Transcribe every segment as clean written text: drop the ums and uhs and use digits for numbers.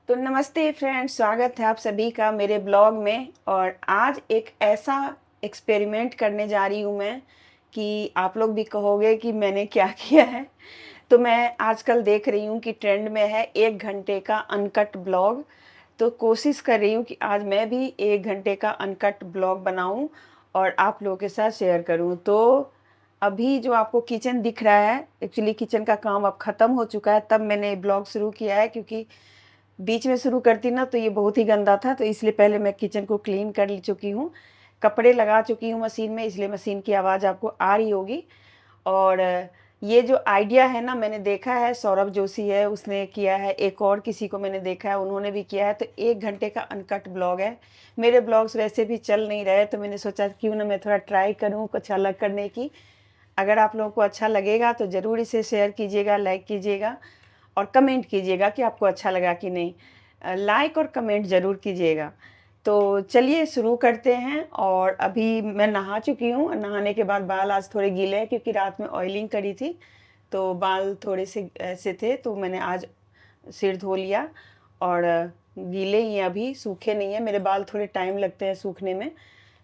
तो नमस्ते फ्रेंड्स, स्वागत है आप सभी का मेरे ब्लॉग में। और आज एक ऐसा एक्सपेरिमेंट करने जा रही हूँ मैं कि आप लोग भी कहोगे कि मैंने क्या किया है। तो मैं आजकल देख रही हूँ कि ट्रेंड में है 1 घंटे का अनकट ब्लॉग। तो कोशिश कर रही हूँ कि आज मैं भी 1 घंटे का अनकट ब्लॉग बनाऊँ और आप लोगों के साथ शेयर करूँ। तो अभी जो आपको किचन दिख रहा है, एक्चुअली किचन का काम अब ख़त्म हो चुका है, तब मैंने ब्लॉग शुरू किया है। क्योंकि बीच में शुरू करती ना तो ये बहुत ही गंदा था, तो इसलिए पहले मैं किचन को क्लीन कर चुकी हूँ, कपड़े लगा चुकी हूँ मशीन में, इसलिए मशीन की आवाज़ आपको आ रही होगी। और ये जो आइडिया है ना, मैंने देखा है सौरभ जोशी है उसने किया है, एक और किसी को मैंने देखा है उन्होंने भी किया है। तो 1 घंटे का अनकट ब्लॉग है। मेरे ब्लॉग्स वैसे भी चल नहीं रहे, तो मैंने सोचा क्यों ना मैं थोड़ा ट्राई करूँ कुछ अलग करने की। अगर आप लोगों को अच्छा लगेगा तो ज़रूर इसे शेयर कीजिएगा, लाइक कीजिएगा और कमेंट कीजिएगा कि आपको अच्छा लगा कि नहीं। लाइक और कमेंट ज़रूर कीजिएगा। तो चलिए शुरू करते हैं। और अभी मैं नहा चुकी हूँ। नहाने के बाद बाल आज थोड़े गीले हैं क्योंकि रात में ऑयलिंग करी थी, तो बाल थोड़े से ऐसे थे, तो मैंने आज सिर धो लिया। और गीले ही हैं, अभी सूखे नहीं हैं। मेरे बाल थोड़े टाइम लगते हैं सूखने में।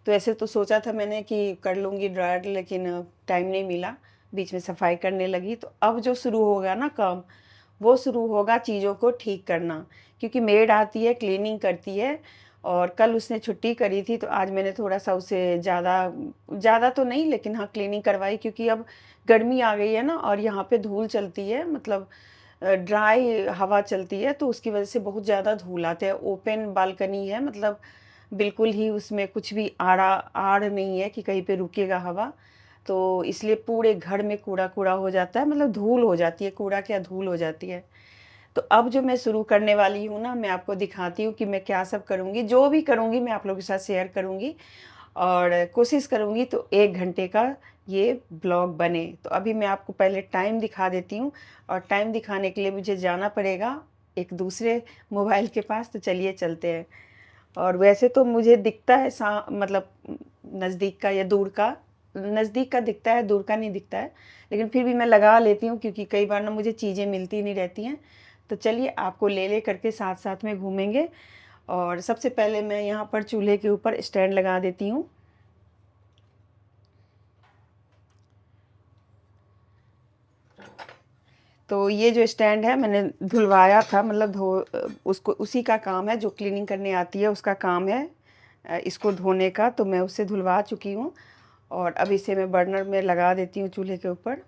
तो ऐसे तो सोचा था मैंने कि कर लूँगी ड्रायर, लेकिन टाइम नहीं मिला, बीच में सफाई करने लगी। तो अब जो शुरू होगा ना काम, वो शुरू होगा चीज़ों को ठीक करना। क्योंकि मेड आती है, क्लीनिंग करती है, और कल उसने छुट्टी करी थी, तो आज मैंने थोड़ा-सा उसे ज़्यादा ज़्यादा तो नहीं, लेकिन हाँ, क्लीनिंग करवाई। क्योंकि अब गर्मी आ गई है ना, और यहाँ पे धूल चलती है, मतलब ड्राई हवा चलती है, तो उसकी वजह से बहुत ज़्यादा धूल आते हैं। ओपन बालकनी है, मतलब बिल्कुल ही उसमें कुछ भी आड़ नहीं है कि कहीं पे रुकेगा हवा। तो इसलिए पूरे घर में कूड़ा-कूड़ा हो जाता है, मतलब धूल हो जाती है, कूड़ा क्या धूल हो जाती है। तो अब जो मैं शुरू करने वाली हूँ ना, मैं आपको दिखाती हूँ कि मैं क्या सब करूँगी। जो भी करूँगी मैं आप लोगों के साथ शेयर करूँगी, और कोशिश करूँगी तो 1 घंटे का ये ब्लॉग बने। तो अभी मैं आपको पहले टाइम दिखा देती हूँ, और टाइम दिखाने के लिए मुझे जाना पड़ेगा एक दूसरे मोबाइल के पास। तो चलिए चलते हैं। और वैसे तो मुझे दिखता है मतलब नज़दीक का या दूर का, नज़दीक का दिखता है, दूर का नहीं दिखता है। लेकिन फिर भी मैं लगा लेती हूँ, क्योंकि कई बार ना मुझे चीज़ें मिलती नहीं रहती हैं। तो चलिए आपको ले करके साथ साथ में घूमेंगे। और सबसे पहले मैं यहाँ पर चूल्हे के ऊपर स्टैंड लगा देती हूँ। तो ये जो स्टैंड है मैंने धुलवाया था, मतलब उसको, उसी का काम है, जो क्लीनिंग करने आती है उसका काम है इसको धोने का। तो मैं उससे धुलवा चुकी हूँ, और अब इसे मैं बर्नर में लगा देती हूँ चूल्हे के ऊपर।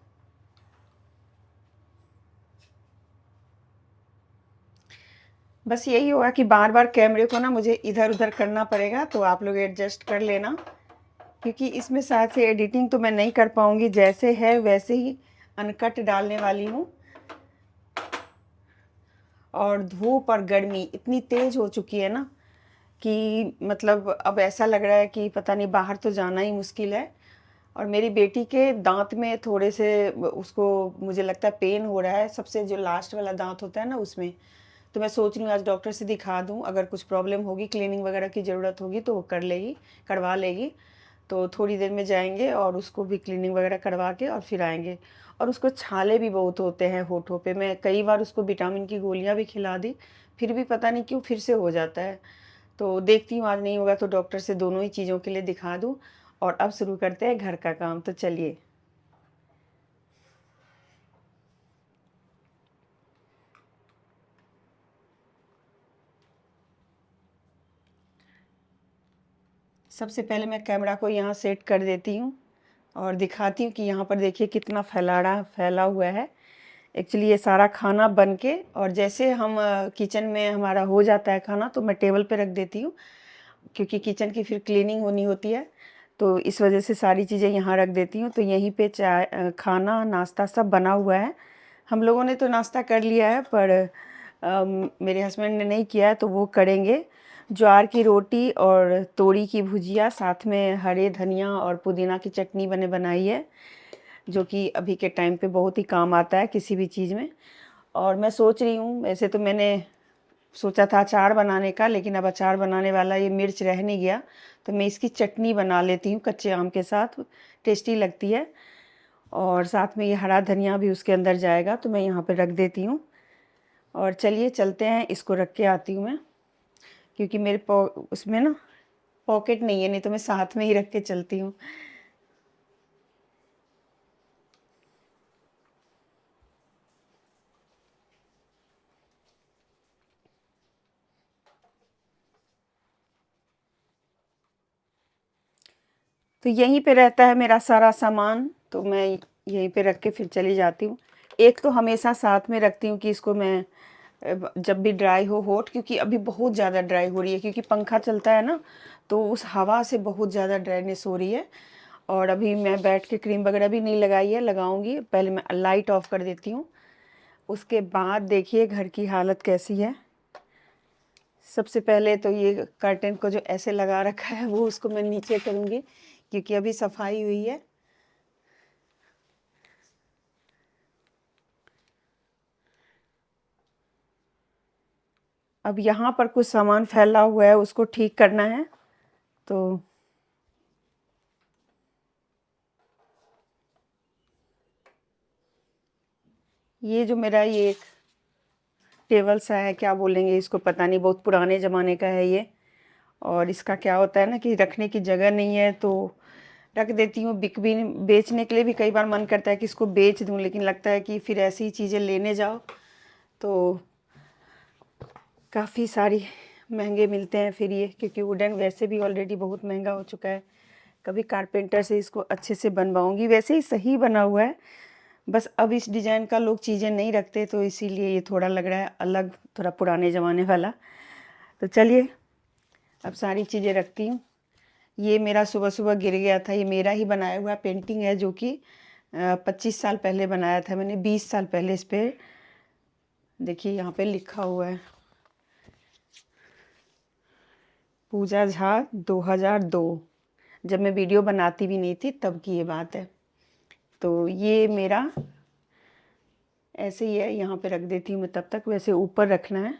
बस यही होगा कि बार बार कैमरे को ना मुझे इधर उधर करना पड़ेगा, तो आप लोग एडजस्ट कर लेना। क्योंकि इसमें शायद से एडिटिंग तो मैं नहीं कर पाऊँगी, जैसे है वैसे ही अनकट डालने वाली हूँ। और धूप और गर्मी इतनी तेज़ हो चुकी है ना, कि मतलब अब ऐसा लग रहा है कि पता नहीं, बाहर तो जाना ही मुश्किल है। और मेरी बेटी के दांत में थोड़े से उसको, मुझे लगता है पेन हो रहा है, सबसे जो लास्ट वाला दांत होता है ना उसमें। तो मैं सोच रही हूँ आज डॉक्टर से दिखा दूँ, अगर कुछ प्रॉब्लम होगी, क्लीनिंग वगैरह की ज़रूरत होगी तो वो कर लेगी, करवा लेगी। तो थोड़ी देर में जाएंगे और उसको भी क्लीनिंग वगैरह करवा के और फिर आएंगे। और उसको छाले भी बहुत होते हैं होठों पे। मैं कई बार उसको विटामिन की गोलियां भी खिला दी, फिर भी पता नहीं क्यों फिर से हो जाता है। तो देखती हूँ आज नहीं होगा तो डॉक्टर से दोनों ही चीज़ों के लिए दिखा दूँ। और अब शुरू करते हैं घर का काम। तो चलिए। सबसे पहले मैं कैमरा को यहाँ सेट कर देती हूँ, और दिखाती हूँ कि यहाँ पर देखिए कितना फैला हुआ है। एक्चुअली ये सारा खाना बन के, और जैसे हम किचन में हमारा हो जाता है खाना, तो मैं टेबल पे रख देती हूँ, क्योंकि किचन की फिर क्लीनिंग होनी होती है। तो इस वजह से सारी चीज़ें यहाँ रख देती हूँ। तो यहीं पे चाय, खाना, नाश्ता सब बना हुआ है। हम लोगों ने तो नाश्ता कर लिया है, पर मेरे हस्बैंड ने नहीं किया है, तो वो करेंगे। ज्वार की रोटी और तोरी की भुजिया, साथ में हरे धनिया और पुदीना की चटनी बनाई है, जो कि अभी के टाइम पे बहुत ही काम आता है किसी भी चीज़ में। और मैं सोच रही हूँ, वैसे तो मैंने सोचा था अचार बनाने का, लेकिन अब अचार बनाने वाला ये मिर्च रह नहीं गया, तो मैं इसकी चटनी बना लेती हूँ कच्चे आम के साथ, टेस्टी लगती है। और साथ में ये हरा धनिया भी उसके अंदर जाएगा, तो मैं यहाँ पे रख देती हूँ। और चलिए चलते हैं, इसको रख के आती हूँ मैं, क्योंकि मेरे उसमें ना पॉकेट नहीं है, नहीं तो मैं साथ में ही रख के चलती हूँ। तो यहीं पे रहता है मेरा सारा सामान, तो मैं यहीं पे रख के फिर चली जाती हूँ। एक तो हमेशा साथ में रखती हूँ कि इसको मैं जब भी ड्राई हो होठ, क्योंकि अभी बहुत ज़्यादा ड्राई हो रही है, क्योंकि पंखा चलता है ना, तो उस हवा से बहुत ज़्यादा ड्राइनेस हो रही है। और अभी मैं बैठ के क्रीम वगैरह भी नहीं लगाई है, लगाऊंगी। पहले मैं लाइट ऑफ कर देती हूँ, उसके बाद देखिए घर की हालत कैसी है। सबसे पहले तो ये कर्टेन को जो ऐसे लगा रखा है वो उसको मैं नीचे करूँगी, क्योंकि अभी सफाई हुई है। अब यहाँ पर कुछ सामान फैला हुआ है, उसको ठीक करना है। तो ये जो मेरा ये एक टेबल सा है, क्या बोलेंगे इसको, पता नहीं, बहुत पुराने ज़माने का है ये। और इसका क्या होता है ना कि रखने की जगह नहीं है, तो रख देती हूँ। बिक भी बेचने के लिए भी कई बार मन करता है कि इसको बेच दूँ, लेकिन लगता है कि फिर ऐसी चीज़ें लेने जाओ तो काफ़ी सारी महंगे मिलते हैं फिर ये, क्योंकि वुडन वैसे भी ऑलरेडी बहुत महंगा हो चुका है। कभी कारपेंटर से इसको अच्छे से बनवाऊँगी, वैसे ही सही बना हुआ है, बस अब इस डिज़ाइन का लोग चीज़ें नहीं रखते, तो इसीलिए ये थोड़ा लग रहा है अलग, थोड़ा पुराने ज़माने वाला। तो चलिए अब सारी चीज़ें रखती हूँ। ये मेरा सुबह सुबह गिर गया था, ये मेरा ही बनाया हुआ पेंटिंग है, जो कि 25 साल पहले बनाया था मैंने, 20 साल पहले। इस पे देखिए यहाँ पे लिखा हुआ है, पूजा झा 2002। जब मैं वीडियो बनाती भी नहीं थी तब की ये बात है। तो ये मेरा ऐसे ही है, यहाँ पे रख देती हूँ मैं तब तक। वैसे ऊपर रखना है।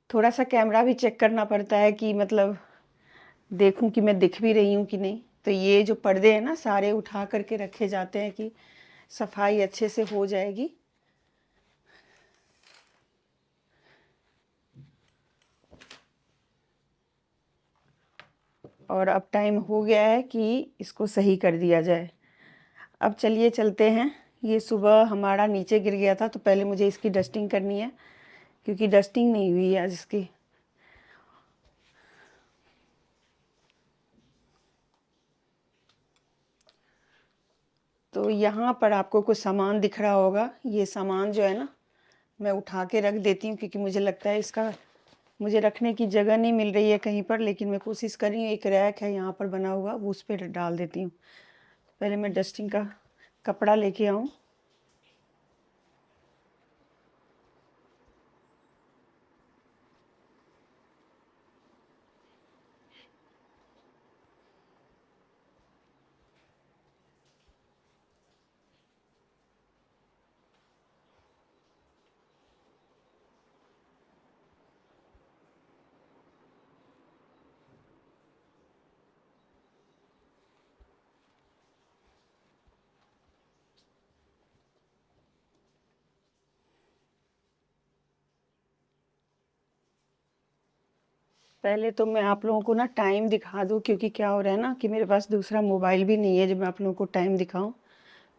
थोड़ा सा कैमरा भी चेक करना पड़ता है कि मतलब देखूं कि मैं दिख भी रही हूँ कि नहीं। तो ये जो पर्दे हैं ना, सारे उठा करके रखे जाते हैं कि सफाई अच्छे से हो जाएगी। और अब टाइम हो गया है कि इसको सही कर दिया जाए। अब चलिए चलते हैं। ये सुबह हमारा नीचे गिर गया था, तो पहले मुझे इसकी डस्टिंग करनी है, क्योंकि डस्टिंग नहीं हुई है आज इसकी। तो यहाँ पर आपको कुछ सामान दिख रहा होगा, ये सामान जो है ना, मैं उठा के रख देती हूँ, क्योंकि मुझे लगता है इसका मुझे रखने की जगह नहीं मिल रही है कहीं पर। लेकिन मैं कोशिश कर रही हूँ, एक रैक है यहाँ पर बना हुआ, वो उस पर डाल देती हूँ। पहले मैं डस्टिंग का कपड़ा लेके आऊँ। पहले तो मैं आप लोगों को ना टाइम दिखा दूँ, क्योंकि क्या हो रहा है ना कि मेरे पास दूसरा मोबाइल भी नहीं है जब मैं आप लोगों को टाइम दिखाऊं।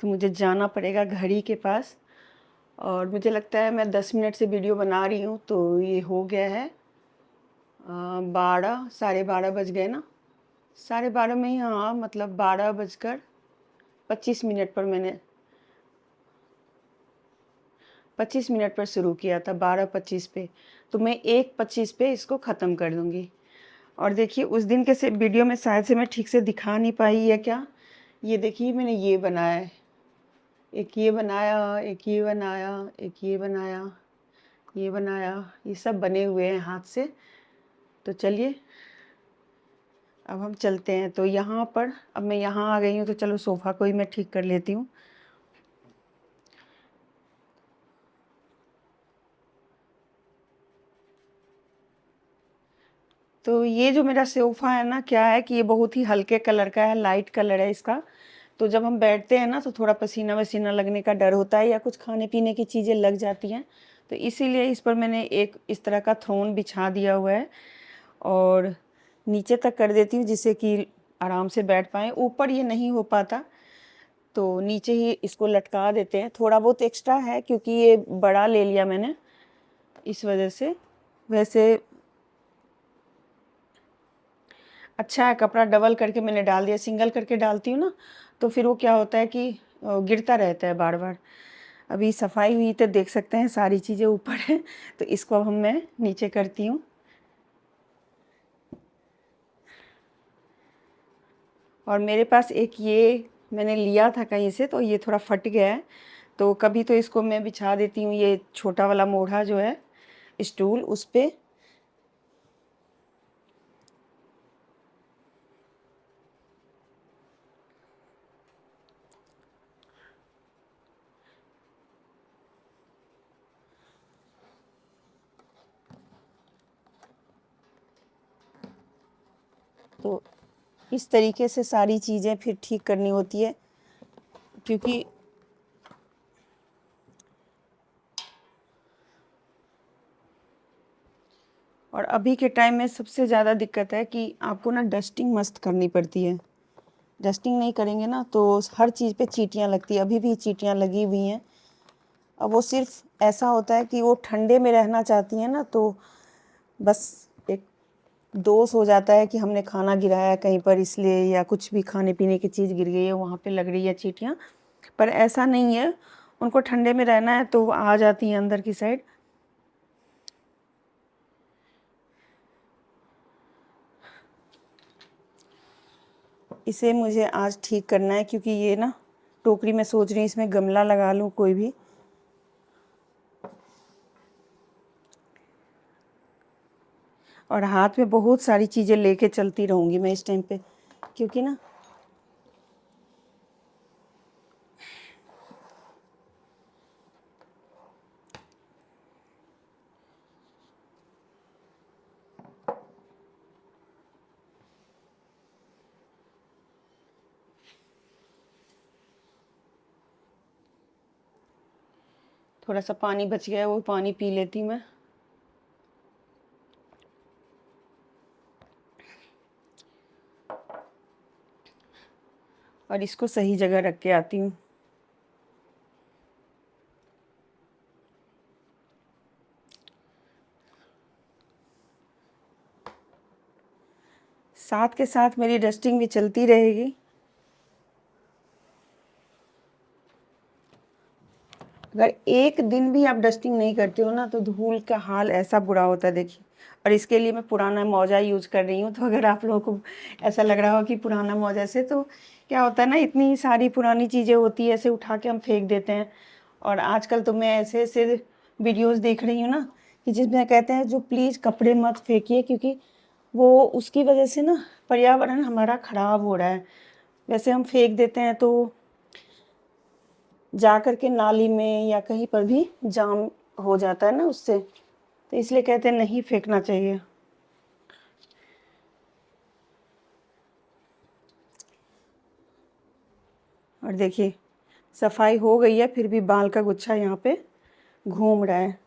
तो मुझे जाना पड़ेगा घड़ी के पास। और मुझे लगता है मैं 10 मिनट से वीडियो बना रही हूँ, तो ये हो गया है 12, साढ़े 12 बज गए ना। साढ़े 12 में ही, हाँ, मतलब 12 बजकर 25 मिनट पर मैंने 25 मिनट पर शुरू किया था, 12:25 पे। तो मैं 1:25 पे इसको ख़त्म कर दूँगी। और देखिए उस दिन के से वीडियो में शायद से मैं ठीक से दिखा नहीं पाई है क्या। ये देखिए मैंने ये बनाया है, एक ये बनाया, एक ये बनाया, एक ये बनाया, ये बनाया, ये सब बने हुए हैं हाथ से। तो चलिए अब हम चलते हैं। तो यहाँ पर अब मैं यहाँ आ गई हूँ, तो चलो सोफ़ा को ही मैं ठीक कर लेती हूँ। तो ये जो मेरा सोफ़ा है ना, क्या है कि ये बहुत ही हल्के कलर का है, लाइट कलर है इसका। तो जब हम बैठते हैं ना तो थोड़ा पसीना-वसीना लगने का डर होता है या कुछ खाने-पीने की चीज़ें लग जाती हैं। तो इसीलिए इस पर मैंने एक इस तरह का थ्रोन बिछा दिया हुआ है और नीचे तक कर देती हूँ जिससे कि आराम से बैठ पाएँ। ऊपर ये नहीं हो पाता, तो नीचे ही इसको लटका देते हैं। थोड़ा बहुत एक्स्ट्रा है क्योंकि ये बड़ा ले लिया मैंने, इस वजह से। वैसे अच्छा है, कपड़ा डबल करके मैंने डाल दिया। सिंगल करके डालती हूँ ना तो फिर वो क्या होता है कि गिरता रहता है बार-बार। अभी सफाई हुई तो देख सकते हैं सारी चीज़ें ऊपर हैं, तो इसको अब मैं नीचे करती हूँ। और मेरे पास एक ये मैंने लिया था कहीं से, तो ये थोड़ा फट गया है, तो कभी तो इसको मैं बिछा देती हूँ, ये छोटा वाला मोढ़ा जो है स्टूल उस पे। तो इस तरीके से सारी चीज़ें फिर ठीक करनी होती है, क्योंकि और अभी के टाइम में सबसे ज़्यादा दिक्कत है कि आपको ना डस्टिंग मस्त करनी पड़ती है। डस्टिंग नहीं करेंगे ना तो हर चीज़ पे चींटियाँ लगती हैं, अभी भी चींटियाँ लगी हुई हैं। अब वो सिर्फ ऐसा होता है कि वो ठंडे में रहना चाहती हैं ना, तो बस एक दोष हो जाता है कि हमने खाना गिराया कहीं पर इसलिए, या कुछ भी खाने पीने की चीज़ गिर गई है वहाँ पे लग रही है चींटियाँ। पर ऐसा नहीं है, उनको ठंडे में रहना है तो वो आ जाती हैं अंदर की साइड। इसे मुझे आज ठीक करना है क्योंकि ये ना टोकरी में सोच रही हूँ इसमें गमला लगा लूँ कोई भी। और हाथ में बहुत सारी चीज़ें लेके चलती रहूँगी मैं इस टाइम पे, क्योंकि ना थोड़ा सा पानी बच गया है, वो पानी पी लेती मैं। और इसको सही जगह रख के आती हूँ। साथ के साथ मेरी डस्टिंग भी चलती रहेगी। अगर एक दिन भी आप डस्टिंग नहीं करते हो ना तो धूल का हाल ऐसा बुरा होता है, देखिए। और इसके लिए मैं पुराना मोजा यूज़ कर रही हूँ, तो अगर आप लोगों को ऐसा लग रहा हो कि पुराना मोजा से, तो क्या होता है ना, इतनी सारी पुरानी चीज़ें होती है, ऐसे उठा के हम फेंक देते हैं। और आजकल तो मैं ऐसे ऐसे वीडियोज़ देख रही हूँ ना कि जिसमें कहते हैं जो प्लीज़ कपड़े मत फेंकिए, क्योंकि वो उसकी वजह से ना पर्यावरण हमारा ख़राब हो रहा है। वैसे हम फेंक देते हैं तो जा कर के नाली में या कहीं पर भी जाम हो जाता है ना उससे, तो इसलिए कहते हैं नहीं फेंकना चाहिए। और देखिए सफाई हो गई है, फिर भी बाल का गुच्छा यहाँ पे घूम रहा है।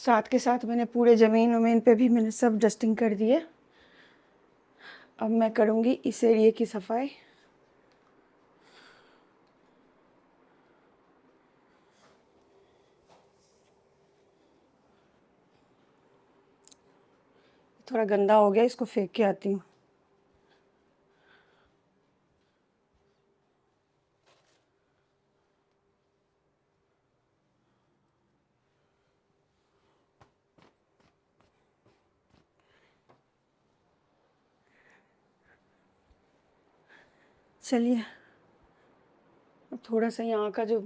साथ के साथ मैंने पूरे ज़मीन वमीन पे भी मैंने सब डस्टिंग कर दिए। अब मैं करूँगी इस एरिया की सफाई। थोड़ा गंदा हो गया, इसको फेंक के आती हूँ। चलिए अब थोड़ा सा यहाँ का जो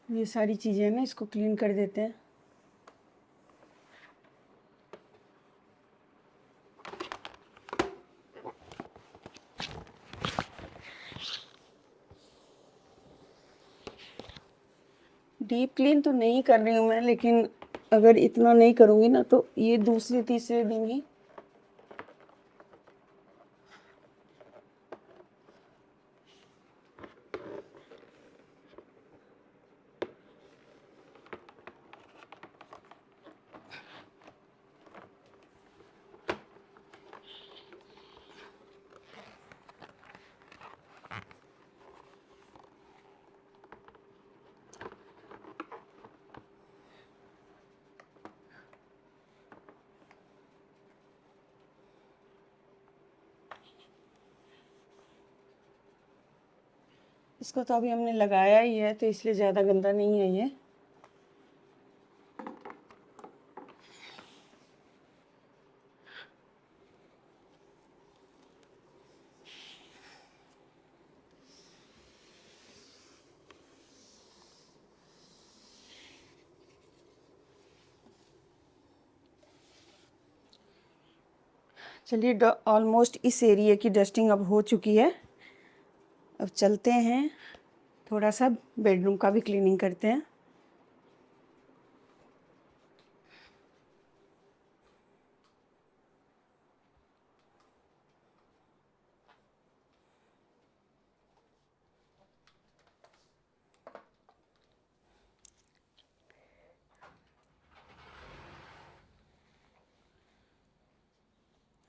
ये सारी चीज़ें हैं ना, इसको क्लीन कर देते हैं। डीप क्लीन तो नहीं कर रही हूँ मैं, लेकिन अगर इतना नहीं करूँगी ना तो ये दूसरे तीसरे दिन ही इसको तो अभी हमने लगाया ही है, तो इसलिए ज़्यादा गंदा नहीं है ये। चलिए ऑलमोस्ट इस एरिया की डस्टिंग अब हो चुकी है। अब चलते हैं थोड़ा सा बेडरूम का भी क्लीनिंग करते हैं।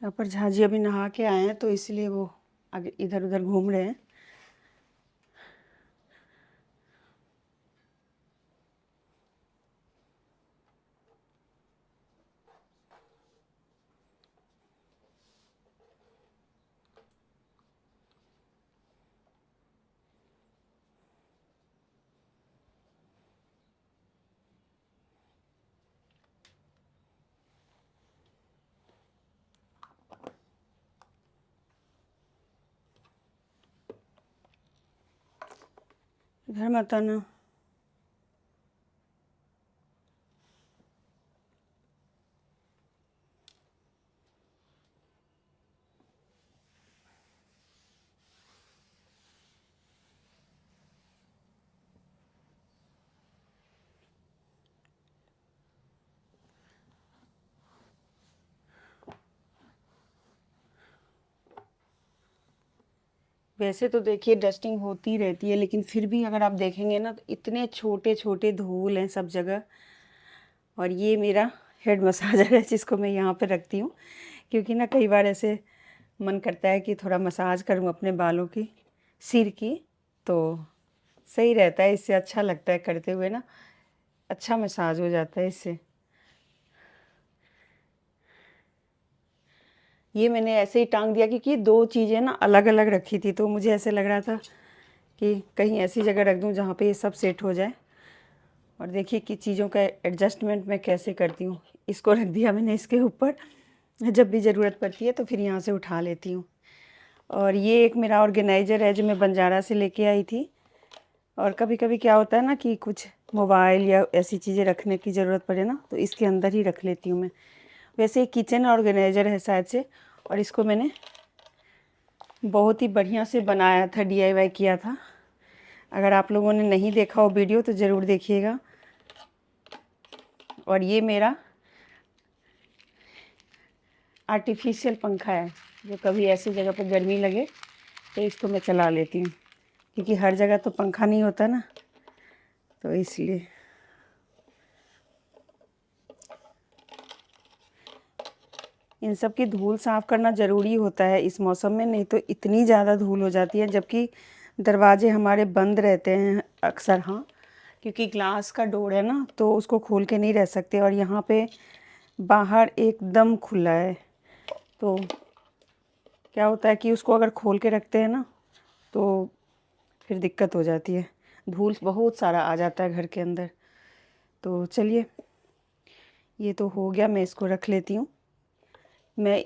यहाँ पर झाजी अभी नहा के आए हैं, तो इसलिए वो आगे इधर उधर घूम रहे हैं। इधर मत आना। वैसे तो देखिए डस्टिंग होती रहती है, लेकिन फिर भी अगर आप देखेंगे ना तो इतने छोटे छोटे धूल हैं सब जगह। और ये मेरा हेड मसाजर है जिसको मैं यहाँ पे रखती हूँ, क्योंकि ना कई बार ऐसे मन करता है कि थोड़ा मसाज करूँ अपने बालों की, सिर की, तो सही रहता है, इससे अच्छा लगता है करते हुए ना, अच्छा मसाज हो जाता है इससे। ये मैंने ऐसे ही टांग दिया क्योंकि दो चीज़ें ना अलग अलग रखी थी, तो मुझे ऐसे लग रहा था कि कहीं ऐसी जगह रख दूँ जहाँ पे ये सब सेट हो जाए। और देखिए कि चीज़ों का एडजस्टमेंट मैं कैसे करती हूँ। इसको रख दिया मैंने इसके ऊपर, जब भी ज़रूरत पड़ती है तो फिर यहाँ से उठा लेती हूँ। और ये एक मेरा ऑर्गेनाइज़र है जो मैं बंजारा से लेके आई थी। और कभी कभी क्या होता है ना कि कुछ मोबाइल या ऐसी चीज़ें रखने की ज़रूरत पड़े ना, तो इसके अंदर ही रख लेती हूँ मैं। वैसे एक किचन ऑर्गेनाइज़र है शायद से, और इसको मैंने बहुत ही बढ़िया से बनाया था, DIY किया था। अगर आप लोगों ने नहीं देखा हो वीडियो तो ज़रूर देखिएगा। और ये मेरा आर्टिफिशियल पंखा है, जो कभी ऐसी जगह पर गर्मी लगे तो इसको मैं चला लेती हूँ, क्योंकि हर जगह तो पंखा नहीं होता ना, तो इसलिए। इन सब की धूल साफ़ करना ज़रूरी होता है इस मौसम में, नहीं तो इतनी ज़्यादा धूल हो जाती है। जबकि दरवाजे हमारे बंद रहते हैं अक्सर, हाँ, क्योंकि ग्लास का डोर है ना, तो उसको खोल के नहीं रह सकते। और यहाँ पे बाहर एकदम खुला है, तो क्या होता है कि उसको अगर खोल के रखते हैं ना तो फिर दिक्कत हो जाती है, धूल बहुत सारा आ जाता है घर के अंदर। तो चलिए, ये तो हो गया, मैं इसको रख लेती हूँ। मैं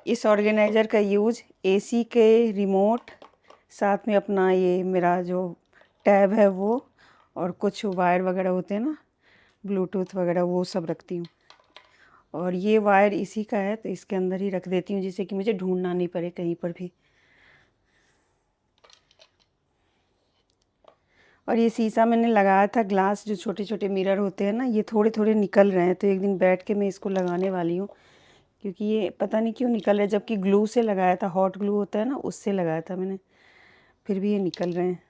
इस ऑर्गेनाइज़र का यूज़ एसी के रिमोट, साथ में अपना ये मेरा जो टैब है वो, और कुछ वायर वगैरह होते हैं ना, ब्लूटूथ वगैरह, वो सब रखती हूँ। और ये वायर इसी का है, तो इसके अंदर ही रख देती हूँ, जिससे कि मुझे ढूंढना नहीं पड़े कहीं पर भी। और ये शीशा मैंने लगाया था, ग्लास जो छोटे छोटे मिरर होते हैं ना, ये थोड़े थोड़े निकल रहे हैं, तो एक दिन बैठ के मैं इसको लगाने वाली हूँ, क्योंकि ये पता नहीं क्यों निकल रहे हैं। जबकि ग्लू से लगाया था, हॉट ग्लू होता है ना, उससे लगाया था मैंने, फिर भी ये निकल रहे हैं।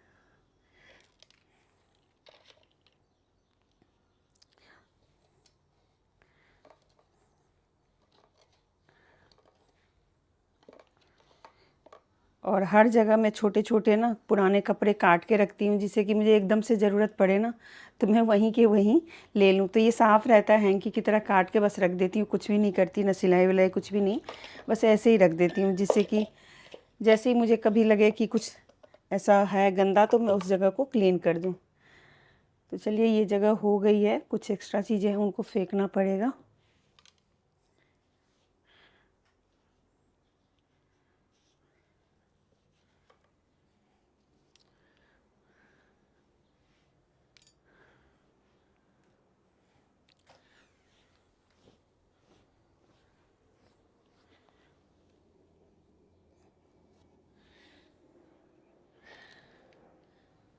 और हर जगह मैं छोटे छोटे ना पुराने कपड़े काट के रखती हूँ, जिससे कि मुझे एकदम से ज़रूरत पड़े ना तो मैं वहीं के वहीं ले लूँ। तो ये साफ़ रहता है, हैंकी की तरह काट के बस रख देती हूँ, कुछ भी नहीं करती, ना सिलाई विलाई कुछ भी नहीं, बस ऐसे ही रख देती हूँ, जिससे कि जैसे ही मुझे कभी लगे कि कुछ ऐसा है गंदा, तो मैं उस जगह को क्लीन कर दूँ। तो चलिए, ये जगह हो गई है, कुछ एक्स्ट्रा चीज़ें हैं उनको फेंकना पड़ेगा।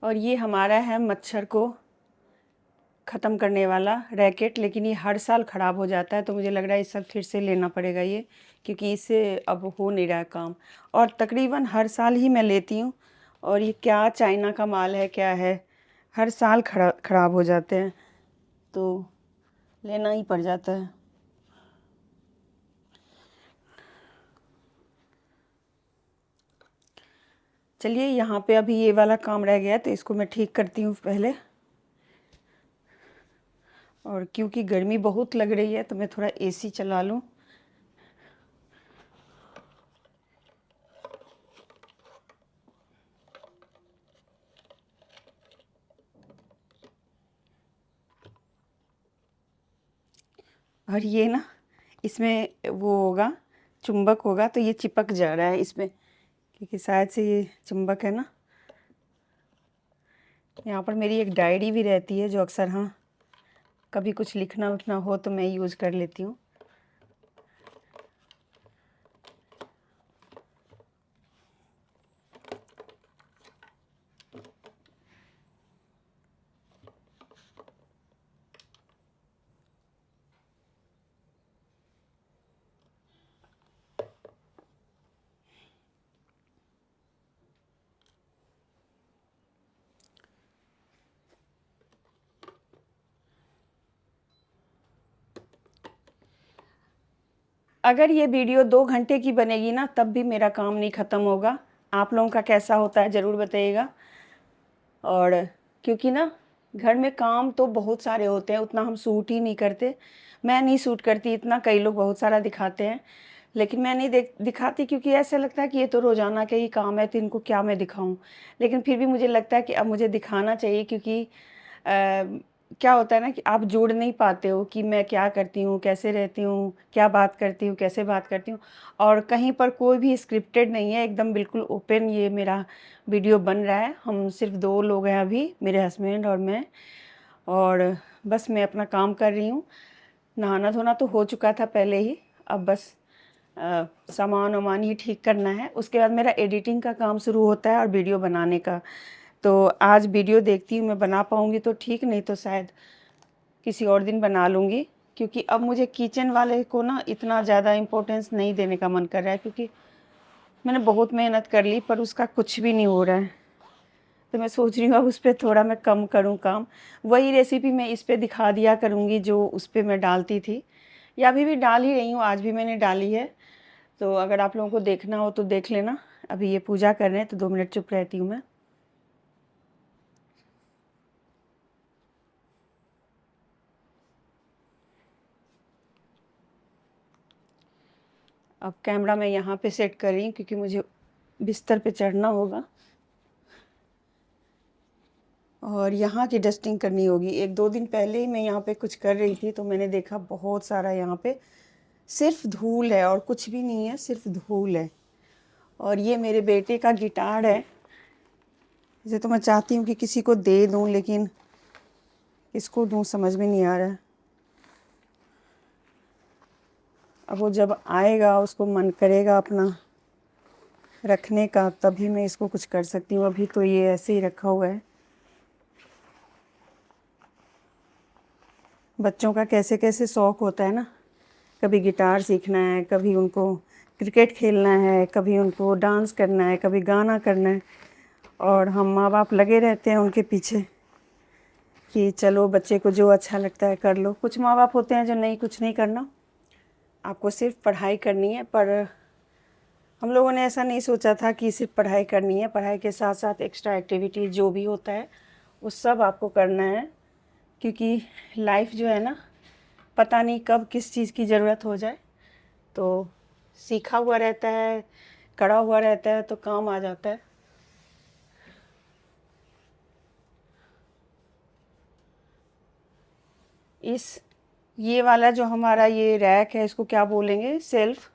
और ये हमारा है मच्छर को ख़त्म करने वाला रैकेट, लेकिन ये हर साल ख़राब हो जाता है, तो मुझे लग रहा है इस साल फिर से लेना पड़ेगा ये, क्योंकि इससे अब हो नहीं रहा है काम। और तकरीबन हर साल ही मैं लेती हूँ, और ये क्या चाइना का माल है क्या है, हर साल ख़राब हो जाते हैं, तो लेना ही पड़ जाता है। चलिए, यहाँ पे अभी ये वाला काम रह गया है, तो इसको मैं ठीक करती हूँ पहले। और क्योंकि गर्मी बहुत लग रही है, तो मैं थोड़ा एसी चला लूँ। और ये ना, इसमें वो होगा, चुंबक होगा, तो ये चिपक जा रहा है इसमें, क्योंकि शायद से ये चुंबक है ना। यहाँ पर मेरी एक डायरी भी रहती है, जो अक्सर, हाँ, कभी कुछ लिखना उठना हो तो मैं यूज़ कर लेती हूँ। अगर ये वीडियो 2 घंटे की बनेगी ना, तब भी मेरा काम नहीं ख़त्म होगा। आप लोगों का कैसा होता है ज़रूर बताइएगा। और क्योंकि ना घर में काम तो बहुत सारे होते हैं, उतना हम शूट ही नहीं करते। मैं नहीं शूट करती इतना, कई लोग बहुत सारा दिखाते हैं, लेकिन मैं नहीं दिखाती, क्योंकि ऐसा लगता है कि ये तो रोज़ाना के ही काम है, तो इनको क्या मैं दिखाऊं। लेकिन फिर भी मुझे लगता है कि अब मुझे दिखाना चाहिए, क्योंकि क्या होता है ना कि आप जोड़ नहीं पाते हो कि मैं क्या करती हूँ, कैसे रहती हूँ, क्या बात करती हूँ, कैसे बात करती हूँ। और कहीं पर कोई भी स्क्रिप्टेड नहीं है, एकदम बिल्कुल ओपन ये मेरा वीडियो बन रहा है। हम सिर्फ 2 लोग हैं अभी, मेरे हस्बैंड और मैं, और बस मैं अपना काम कर रही हूँ। नहाना धोना तो हो चुका था पहले ही, अब बस सामान वामान ही ठीक करना है। उसके बाद मेरा एडिटिंग का काम शुरू होता है और वीडियो बनाने का। तो आज वीडियो देखती हूँ, मैं बना पाऊँगी तो ठीक, नहीं तो शायद किसी और दिन बना लूँगी। क्योंकि अब मुझे किचन वाले को ना इतना ज़्यादा इम्पोर्टेंस नहीं देने का मन कर रहा है, क्योंकि मैंने बहुत मेहनत कर ली पर उसका कुछ भी नहीं हो रहा है। तो मैं सोच रही हूँ अब उस पर थोड़ा मैं कम करूँ काम। वही रेसिपी मैं इस पे दिखा दिया करूँगी जो उस पे मैं डालती थी, या अभी भी डाल ही रही हूँ, आज भी मैंने डाली है। तो अगर आप लोगों को देखना हो तो देख लेना। अभी ये पूजा कर रहे हैं तो 2 मिनट चुप रहती हूँ मैं। अब कैमरा मैं यहाँ पे सेट कर रही हूँ क्योंकि मुझे बिस्तर पे चढ़ना होगा और यहाँ की डस्टिंग करनी होगी। 1-2 दिन पहले ही मैं यहाँ पे कुछ कर रही थी तो मैंने देखा बहुत सारा यहाँ पे सिर्फ धूल है और कुछ भी नहीं है, सिर्फ धूल है। और ये मेरे बेटे का गिटार है। इसे तो मैं चाहती हूँ कि किसी को दे दूँ, लेकिन किसको दूँ समझ में नहीं आ रहा है। अब वो जब आएगा, उसको मन करेगा अपना रखने का, तभी मैं इसको कुछ कर सकती हूँ। अभी तो ये ऐसे ही रखा हुआ है। बच्चों का कैसे कैसे शौक़ होता है ना, कभी गिटार सीखना है, कभी उनको क्रिकेट खेलना है, कभी उनको डांस करना है, कभी गाना करना है। और हम माँ बाप लगे रहते हैं उनके पीछे कि चलो बच्चे को जो अच्छा लगता है कर लो। कुछ माँ बाप होते हैं जो नहीं, कुछ नहीं करना, आपको सिर्फ पढ़ाई करनी है। पर हम लोगों ने ऐसा नहीं सोचा था कि सिर्फ पढ़ाई करनी है। पढ़ाई के साथ साथ एक्स्ट्रा एक्टिविटी जो भी होता है वो सब आपको करना है, क्योंकि लाइफ जो है ना, पता नहीं कब किस चीज़ की ज़रूरत हो जाए। तो सीखा हुआ रहता है, कड़ा हुआ रहता है तो काम आ जाता है। ये वाला जो हमारा ये रैक है, इसको क्या बोलेंगे, सेल्फ।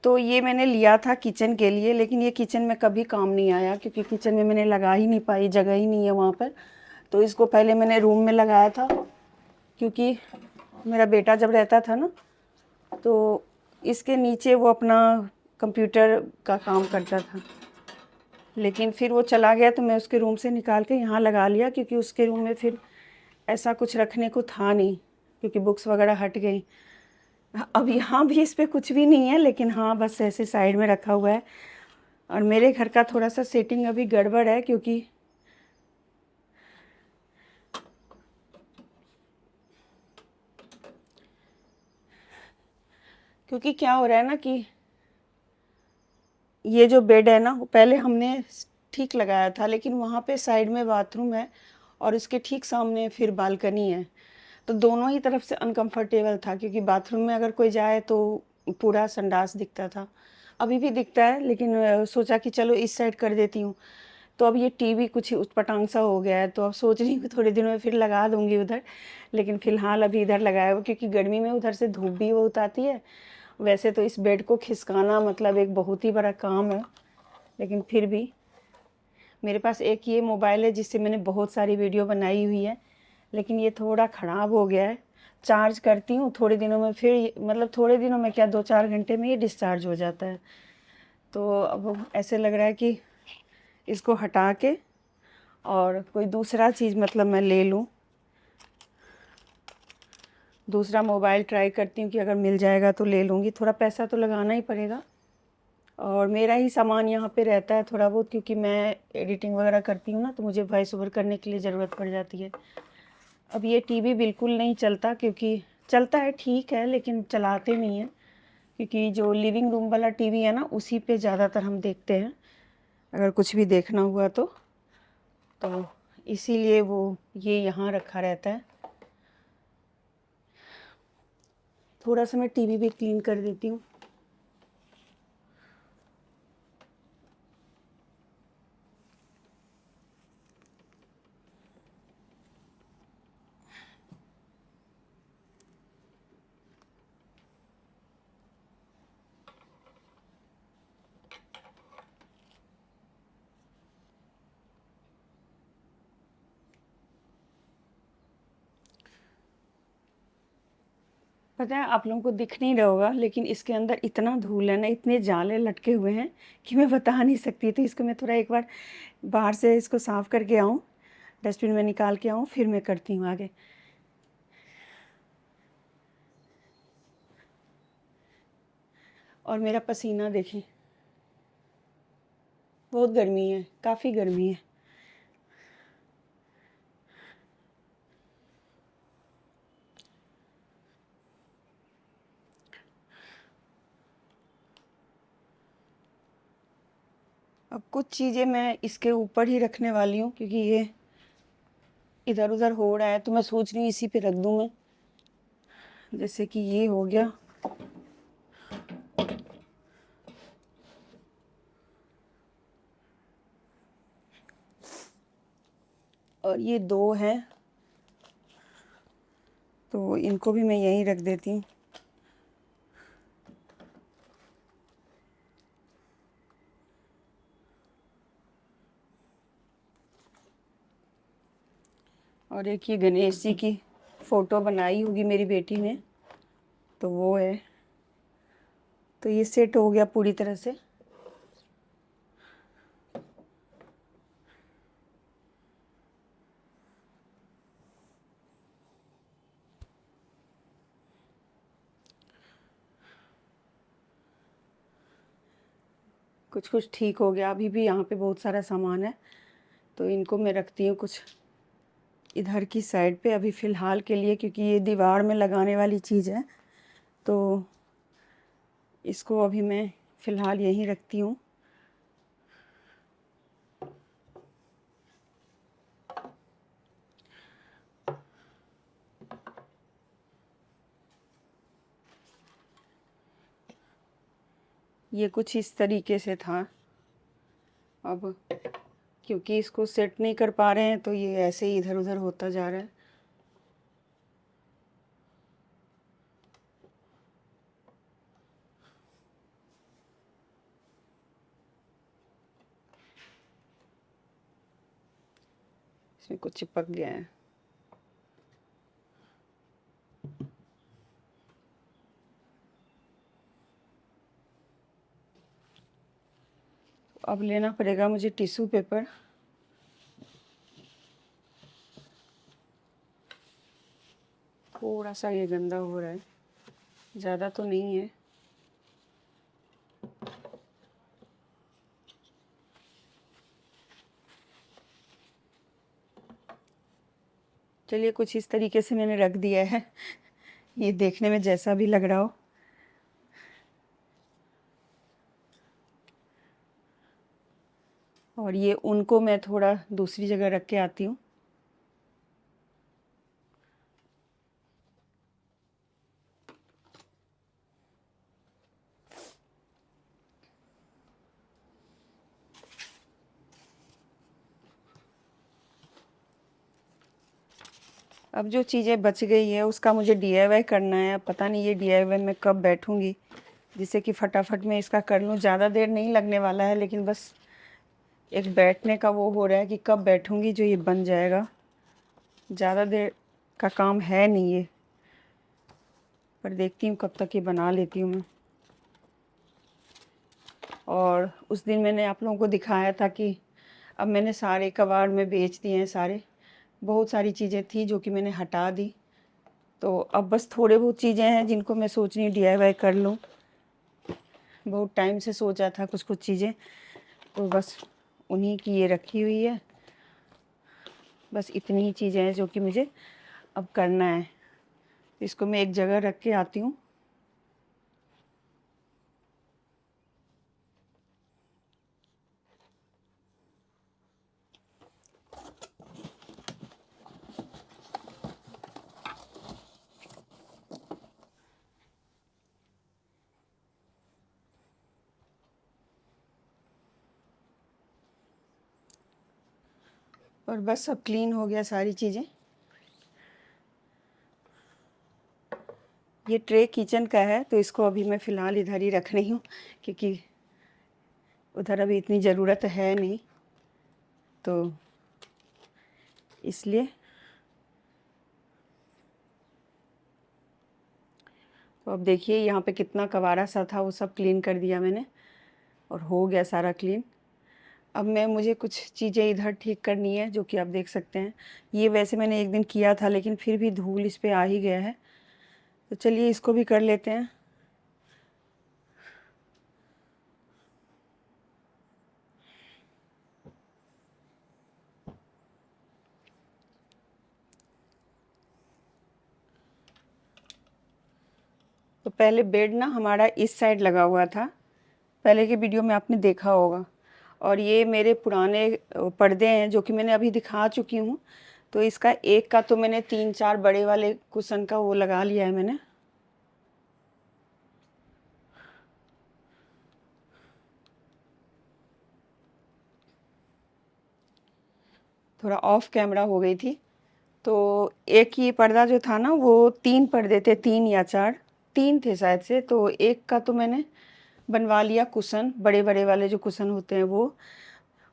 तो ये मैंने लिया था किचन के लिए, लेकिन ये किचन में कभी काम नहीं आया क्योंकि किचन में मैंने लगा ही नहीं पाई, जगह ही नहीं है वहाँ पर। तो इसको पहले मैंने रूम में लगाया था, क्योंकि मेरा बेटा जब रहता था ना तो इसके नीचे वो अपना कंप्यूटर का काम करता था। लेकिन फिर वो चला गया तो मैं उसके रूम से निकाल के यहाँ लगा लिया, क्योंकि उसके रूम में फिर ऐसा कुछ रखने को था नहीं, क्योंकि बुक्स वगैरह हट गई। अब यहाँ भी इस पे कुछ भी नहीं है, लेकिन हाँ बस ऐसे साइड में रखा हुआ है। और मेरे घर का थोड़ा सा सेटिंग अभी गड़बड़ है, क्योंकि क्या हो रहा है ना कि ये जो बेड है ना, वो पहले हमने ठीक लगाया था, लेकिन वहाँ पे साइड में बाथरूम है और इसके ठीक सामने फिर बालकनी है। तो दोनों ही तरफ से अनकंफर्टेबल था, क्योंकि बाथरूम में अगर कोई जाए तो पूरा संडास दिखता था। अभी भी दिखता है, लेकिन सोचा कि चलो इस साइड कर देती हूँ। तो अब ये टीवी कुछ उटपटांग सा हो गया है, तो अब सोच रही हूँ थोड़े दिनों में फिर लगा दूँगी उधर। लेकिन फ़िलहाल अभी इधर लगाया हुआ, क्योंकि गर्मी में उधर से धूप भी बहुत आती है। वैसे तो इस बेड को खिसकाना मतलब एक बहुत ही बड़ा काम है, लेकिन फिर भी मेरे पास एक ये मोबाइल है जिससे मैंने बहुत सारी वीडियो बनाई हुई है, लेकिन ये थोड़ा ख़राब हो गया है। चार्ज करती हूँ थोड़े दिनों में, फिर मतलब थोड़े दिनों में क्या, 2-4 घंटे में ये डिस्चार्ज हो जाता है। तो अब ऐसे लग रहा है कि इसको हटा के और कोई दूसरा चीज़ मतलब मैं ले लूँ, दूसरा मोबाइल ट्राई करती हूँ कि अगर मिल जाएगा तो ले लूँगी। थोड़ा पैसा तो लगाना ही पड़ेगा। और मेरा ही सामान यहाँ पे रहता है थोड़ा बहुत, क्योंकि मैं एडिटिंग वगैरह करती हूँ ना, तो मुझे वॉइस ओवर करने के लिए ज़रूरत पड़ जाती है। अब ये टीवी बिल्कुल नहीं चलता, क्योंकि चलता है ठीक है लेकिन चलाते नहीं हैं, क्योंकि जो लिविंग रूम वाला टीवी है ना, उसी पे ज़्यादातर हम देखते हैं अगर कुछ भी देखना हुआ तो इसीलिए वो ये यहाँ रखा रहता है। थोड़ा सा मैं टीवी भी क्लीन कर देती हूँ। पता है आप लोगों को दिख नहीं रहा होगा, लेकिन इसके अंदर इतना धूल है ना, इतने जाले लटके हुए हैं कि मैं बता नहीं सकती। तो इसको मैं थोड़ा एक बार बाहर से इसको साफ़ करके आऊँ, डस्टबिन में निकाल के आऊँ, फिर मैं करती हूँ आगे। और मेरा पसीना देखिए, बहुत गर्मी है, काफ़ी गर्मी है। अब कुछ चीज़ें मैं इसके ऊपर ही रखने वाली हूँ क्योंकि ये इधर उधर हो रहा है, तो मैं सोच रही हूँ इसी पे रख दूँ मैं। जैसे कि ये हो गया, और ये 2 हैं, तो इनको भी मैं यहीं रख देती हूँ। और एक ये गणेश जी की फ़ोटो बनाई होगी मेरी बेटी ने, तो वो है। तो ये सेट हो गया पूरी तरह से। कुछ कुछ ठीक हो गया, अभी भी यहाँ पे बहुत सारा सामान है, तो इनको मैं रखती हूँ कुछ इधर की साइड पे अभी फ़िलहाल के लिए, क्योंकि ये दीवार में लगाने वाली चीज़ है, तो इसको अभी मैं फ़िलहाल यहीं रखती हूँ। ये कुछ इस तरीके से था। अब क्योंकि इसको सेट नहीं कर पा रहे हैं, तो ये ऐसे ही इधर उधर होता जा रहा है। इसमें कुछ चिपक गया है। अब लेना पड़ेगा मुझे टिश्यू पेपर। थोड़ा सा ये गंदा हो रहा है, ज़्यादा तो नहीं है। चलिए, कुछ इस तरीके से मैंने रख दिया है, ये देखने में जैसा भी लग रहा हो। और ये उनको मैं थोड़ा दूसरी जगह रख के आती हूँ। अब जो चीज़ें बच गई है उसका मुझे डीआईवाई करना है। अब पता नहीं ये डीआईवाई मैं कब बैठूंगी, जिससे कि फटाफट मैं इसका कर लूँ। ज़्यादा देर नहीं लगने वाला है, लेकिन बस एक बैठने का वो हो रहा है कि कब बैठूंगी जो ये बन जाएगा। ज़्यादा देर का काम है नहीं ये, पर देखती हूँ कब तक ये बना लेती हूँ मैं। और उस दिन मैंने आप लोगों को दिखाया था कि अब मैंने सारे कबाड़ में बेच दिए हैं सारे। बहुत सारी चीज़ें थी जो कि मैंने हटा दी, तो अब बस थोड़े बहुत चीज़ें हैं जिनको मैं सोच रही हूँ डीआईवाई कर लूँ। बहुत टाइम से सोचा था कुछ कुछ चीज़ें, तो बस उन्हीं की ये रखी हुई है। बस इतनी ही चीज़ें हैं जो कि मुझे अब करना है। इसको मैं एक जगह रख के आती हूँ। और बस सब क्लीन हो गया सारी चीज़ें। ये ट्रे किचन का है, तो इसको अभी मैं फ़िलहाल इधर ही रख रही हूँ, क्योंकि उधर अभी इतनी ज़रूरत है नहीं, तो इसलिए। तो अब देखिए यहाँ पे कितना कबाड़ा सा था, वो सब क्लीन कर दिया मैंने और हो गया सारा क्लीन। अब मुझे कुछ चीज़ें इधर ठीक करनी है, जो कि आप देख सकते हैं। ये वैसे मैंने एक दिन किया था, लेकिन फिर भी धूल इस पे आ ही गया है, तो चलिए इसको भी कर लेते हैं। तो पहले बेड ना हमारा इस साइड लगा हुआ था, पहले के वीडियो में आपने देखा होगा। और ये मेरे पुराने पर्दे हैं जो कि मैंने अभी दिखा चुकी हूँ। तो इसका एक का तो मैंने 3-4 बड़े वाले कुशन का वो लगा लिया है मैंने। थोड़ा ऑफ कैमरा हो गई थी। तो एक ये पर्दा जो था ना वो 3 पर्दे थे, 3 या 4, 3 थे शायद से। तो एक का तो मैंने बनवा लिया कुशन, बड़े-बड़े वाले जो कुशन होते हैं वो।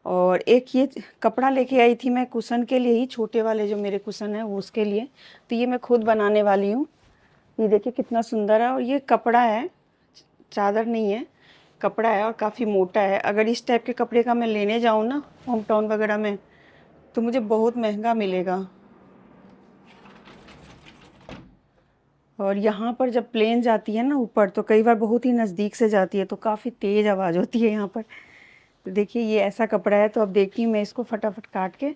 और एक ये कपड़ा लेके आई थी मैं कुशन के लिए ही, छोटे वाले जो मेरे कुशन हैं वो उसके लिए। तो ये मैं खुद बनाने वाली हूँ। ये देखिए कितना सुंदर है, और ये कपड़ा है, चादर नहीं है, कपड़ा है और काफ़ी मोटा है। अगर इस टाइप के कपड़े का मैं लेने जाऊँ ना होम टाउन वगैरह में, तो मुझे बहुत महंगा मिलेगा। और यहाँ पर जब प्लेन जाती है ना ऊपर, तो कई बार बहुत ही नज़दीक से जाती है, तो काफ़ी तेज़ आवाज़ होती है यहाँ पर। तो देखिए ये ऐसा कपड़ा है, तो अब देखती हूँ मैं इसको फटाफट काट के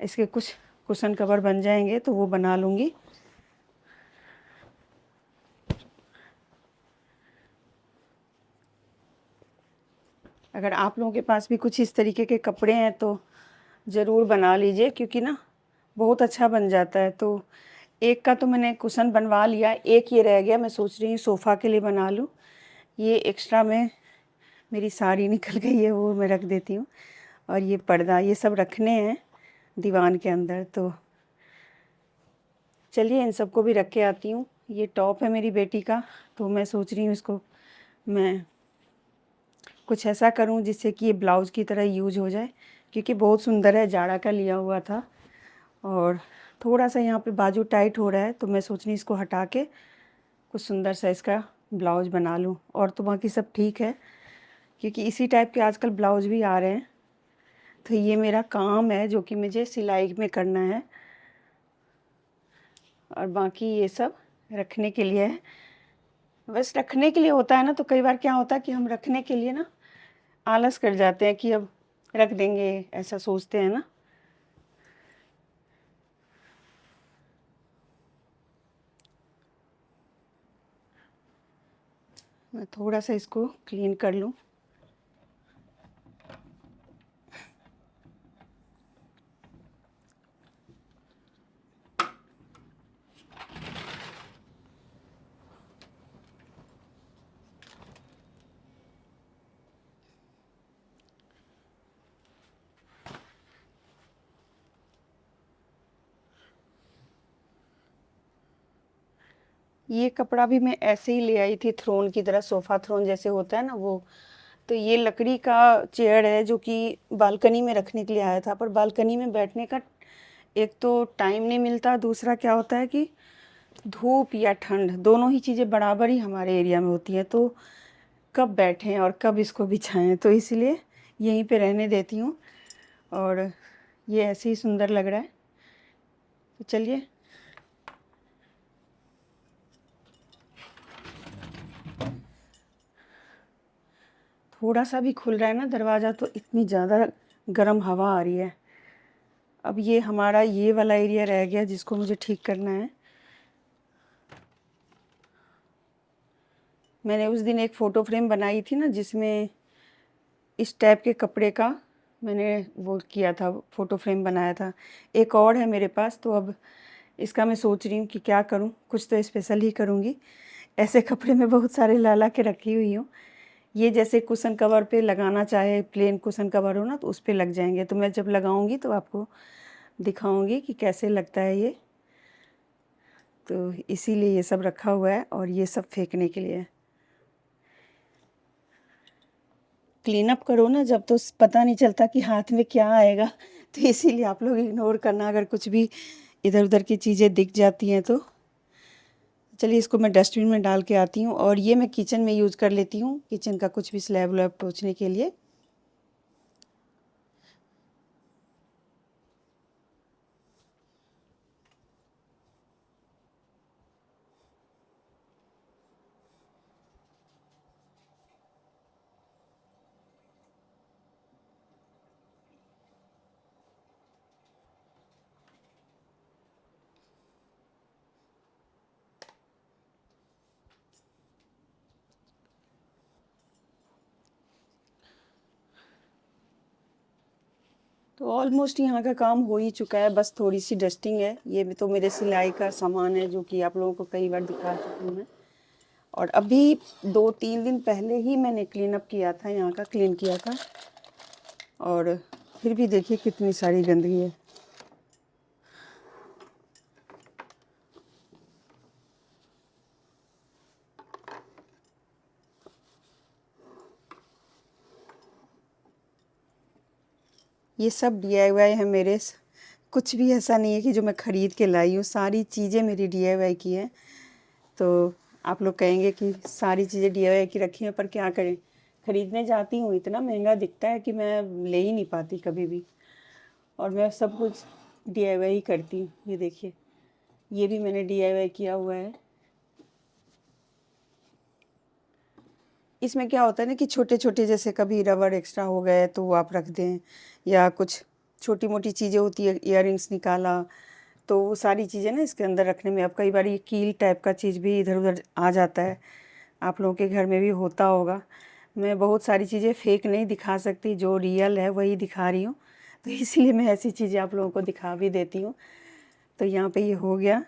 इसके कुछ कुशन कवर बन जाएंगे तो वो बना लूँगी। अगर आप लोगों के पास भी कुछ इस तरीके के कपड़े हैं तो ज़रूर बना लीजिए, क्योंकि ना बहुत अच्छा बन जाता है। तो एक का तो मैंने कुशन बनवा लिया, एक ये रह गया, मैं सोच रही हूँ सोफ़ा के लिए बना लूँ। ये एक्स्ट्रा में मेरी साड़ी निकल गई है, वो मैं रख देती हूँ। और ये पर्दा, ये सब रखने हैं दीवान के अंदर। तो चलिए इन सबको भी रख के आती हूँ। ये टॉप है मेरी बेटी का, तो मैं सोच रही हूँ इसको मैं कुछ ऐसा करूँ जिससे कि ये ब्लाउज़ की तरह यूज हो जाए, क्योंकि बहुत सुंदर है, जाड़ा का लिया हुआ था। और थोड़ा सा यहाँ पे बाजू टाइट हो रहा है, तो मैं सोच रही हूँ इसको हटा के कुछ सुंदर सा इसका ब्लाउज़ बना लूँ। और तो बाकी सब ठीक है, क्योंकि इसी टाइप के आजकल ब्लाउज़ भी आ रहे हैं। तो ये मेरा काम है जो कि मुझे सिलाई में करना है, और बाकी ये सब रखने के लिए है। बस रखने के लिए होता है ना, तो कई बार क्या होता है कि हम रखने के लिए ना आलस कर जाते हैं कि अब रख देंगे, ऐसा सोचते हैं ना। मैं थोड़ा सा इसको क्लीन कर लूँ। ये कपड़ा भी मैं ऐसे ही ले आई थी, थ्रोन की तरह, सोफ़ा थ्रोन जैसे होता है ना वो। तो ये लकड़ी का चेयर है जो कि बालकनी में रखने के लिए आया था, पर बालकनी में बैठने का एक तो टाइम नहीं मिलता, दूसरा क्या होता है कि धूप या ठंड दोनों ही चीज़ें बराबर ही हमारे एरिया में होती हैं। तो कब बैठें और कब इसको बिछाएं, तो इसलिए यहीं पे रहने देती हूँ। और ये ऐसे ही सुंदर लग रहा है। तो चलिए, थोड़ा सा भी खुल रहा है ना दरवाज़ा तो इतनी ज़्यादा गर्म हवा आ रही है। अब ये हमारा ये वाला एरिया रह गया जिसको मुझे ठीक करना है। मैंने उस दिन एक फ़ोटो फ्रेम बनाई थी ना, जिसमें इस टाइप के कपड़े का मैंने वो किया था, फ़ोटो फ्रेम बनाया था। एक और है मेरे पास, तो अब इसका मैं सोच रही हूँ कि क्या करूँ, कुछ तो स्पेशल ही करूँगी। ऐसे कपड़े मैं बहुत सारे ला ला के रखी हुई हूँ। ये जैसे कुशन कवर पे लगाना चाहे, प्लेन कुशन कवर हो ना, तो उस पे लग जाएंगे। तो मैं जब लगाऊंगी तो आपको दिखाऊंगी कि कैसे लगता है ये। तो इसीलिए ये सब रखा हुआ है, और ये सब फेंकने के लिए है। क्लीन अप करो ना जब, तो पता नहीं चलता कि हाथ में क्या आएगा। तो इसीलिए आप लोग इग्नोर करना अगर कुछ भी इधर उधर की चीज़ें दिख जाती हैं तो। चलिए इसको मैं डस्टबिन में डाल के आती हूँ। और ये मैं किचन में यूज़ कर लेती हूँ, किचन का कुछ भी स्लैब व्लैब पोंछने के लिए। तो ऑलमोस्ट यहाँ का काम हो ही चुका है, बस थोड़ी सी डस्टिंग है। ये भी तो मेरे सिलाई का सामान है जो कि आप लोगों को कई बार दिखा चुकी हूँ मैं। और अभी 2-3 दिन पहले ही मैंने क्लीन अप किया था, यहाँ का क्लीन किया था, और फिर भी देखिए कितनी सारी गंदगी है। ये सब DIY है मेरे। कुछ भी ऐसा नहीं है कि जो मैं ख़रीद के लाई हूँ, सारी चीज़ें मेरी DIY की है। तो आप लोग कहेंगे कि सारी चीज़ें DIY की रखी हैं, पर क्या करें, ख़रीदने जाती हूँ इतना महंगा दिखता है कि मैं ले ही नहीं पाती कभी भी। और मैं सब कुछ DIY ही करती हूँ। ये देखिए, ये भी मैंने DIY किया हुआ है। इसमें क्या होता है ना कि छोटे-छोटे जैसे कभी रबर एक्स्ट्रा हो गए तो वो आप रख दें, या कुछ छोटी-मोटी चीज़ें होती है, इयररिंग्स निकाला, तो वो सारी चीज़ें ना इसके अंदर रखने में, अब कई बार ये कील टाइप का चीज़ भी इधर-उधर आ जाता है। आप लोगों के घर में भी होता होगा। मैं बहुत सारी चीज़ें फेक नहीं दिखा सकती, जो रियल है वही दिखा रही हूँ, तो इसलिए मैं ऐसी चीज़ें आप लोगों को दिखा भी देती हूँ। तो यहाँ पे ये हो गया।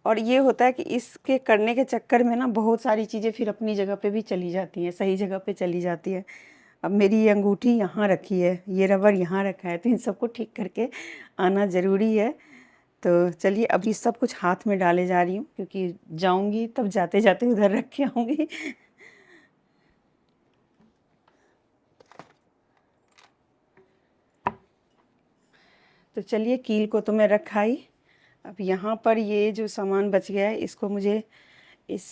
और ये होता है कि इसके करने के चक्कर में ना बहुत सारी चीज़ें फिर अपनी जगह पे भी चली जाती हैं, सही जगह पे चली जाती है। अब मेरी ये अंगूठी यहाँ रखी है, ये रबर यहाँ रखा है, तो इन सबको ठीक करके आना ज़रूरी है। तो चलिए अभी सब कुछ हाथ में डाले जा रही हूँ, क्योंकि जाऊँगी तब जाते-जाते उधर रख के आऊँगी। तो चलिए कील को तो मैं रखा ही। अब यहाँ पर ये जो सामान बच गया है, इसको मुझे इस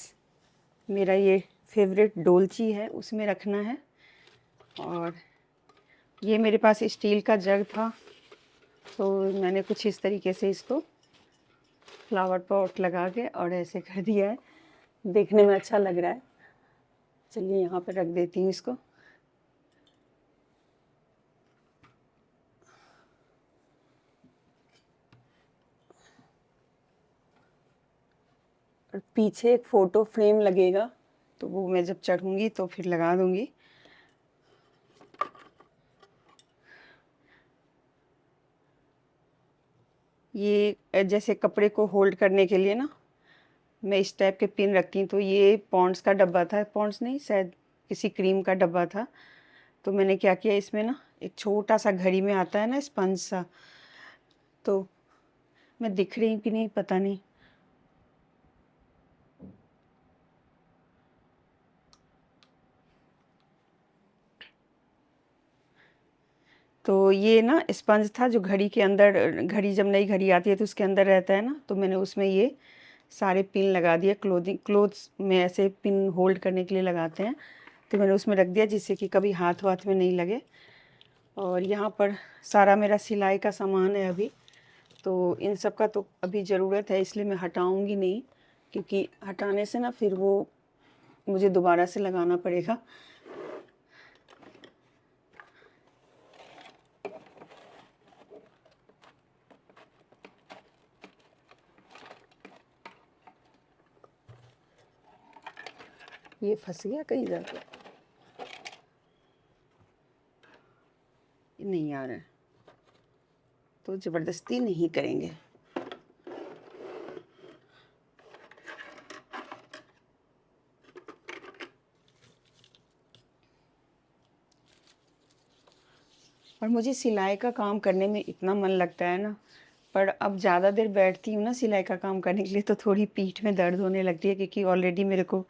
मेरा ये फेवरेट डोलची है उसमें रखना है। और ये मेरे पास स्टील का जग था, तो मैंने कुछ इस तरीके से इसको फ्लावर पॉट लगा के और ऐसे कर दिया है, देखने में अच्छा लग रहा है। चलिए यहाँ पे रख देती हूँ इसको। और पीछे एक फ़ोटो फ्रेम लगेगा, तो वो मैं जब चढ़ूँगी तो फिर लगा दूँगी। ये जैसे कपड़े को होल्ड करने के लिए ना मैं इस टाइप के पिन रखती हूँ। तो ये पॉन्ड्स का डब्बा था, पॉन्ड्स नहीं शायद किसी क्रीम का डब्बा था। तो मैंने क्या किया, इसमें ना एक छोटा सा घड़ी में आता है ना स्पंज सा, तो मैं दिख रही हूँ कि नहीं पता नहीं। तो ये ना स्पंज था जो घड़ी के अंदर, घड़ी जब नई घड़ी आती है तो उसके अंदर रहता है ना, तो मैंने उसमें ये सारे पिन लगा दिए। क्लोथ्स में ऐसे पिन होल्ड करने के लिए लगाते हैं, तो मैंने उसमें रख दिया जिससे कि कभी हाथ वाथ में नहीं लगे। और यहाँ पर सारा मेरा सिलाई का सामान है अभी, तो इन सब का तो अभी ज़रूरत है, इसलिए मैं हटाऊँगी नहीं, क्योंकि हटाने से ना फिर वो मुझे दोबारा से लगाना पड़ेगा। ये फंस गया कहीं जाकर, नहीं आ रहा है, तो ज़बरदस्ती नहीं करेंगे। और मुझे सिलाई का काम करने में इतना मन लगता है ना, पर अब ज़्यादा देर बैठती हूँ ना सिलाई का काम करने के लिए, तो थोड़ी पीठ में दर्द होने लगती है, क्योंकि ऑलरेडी मेरे को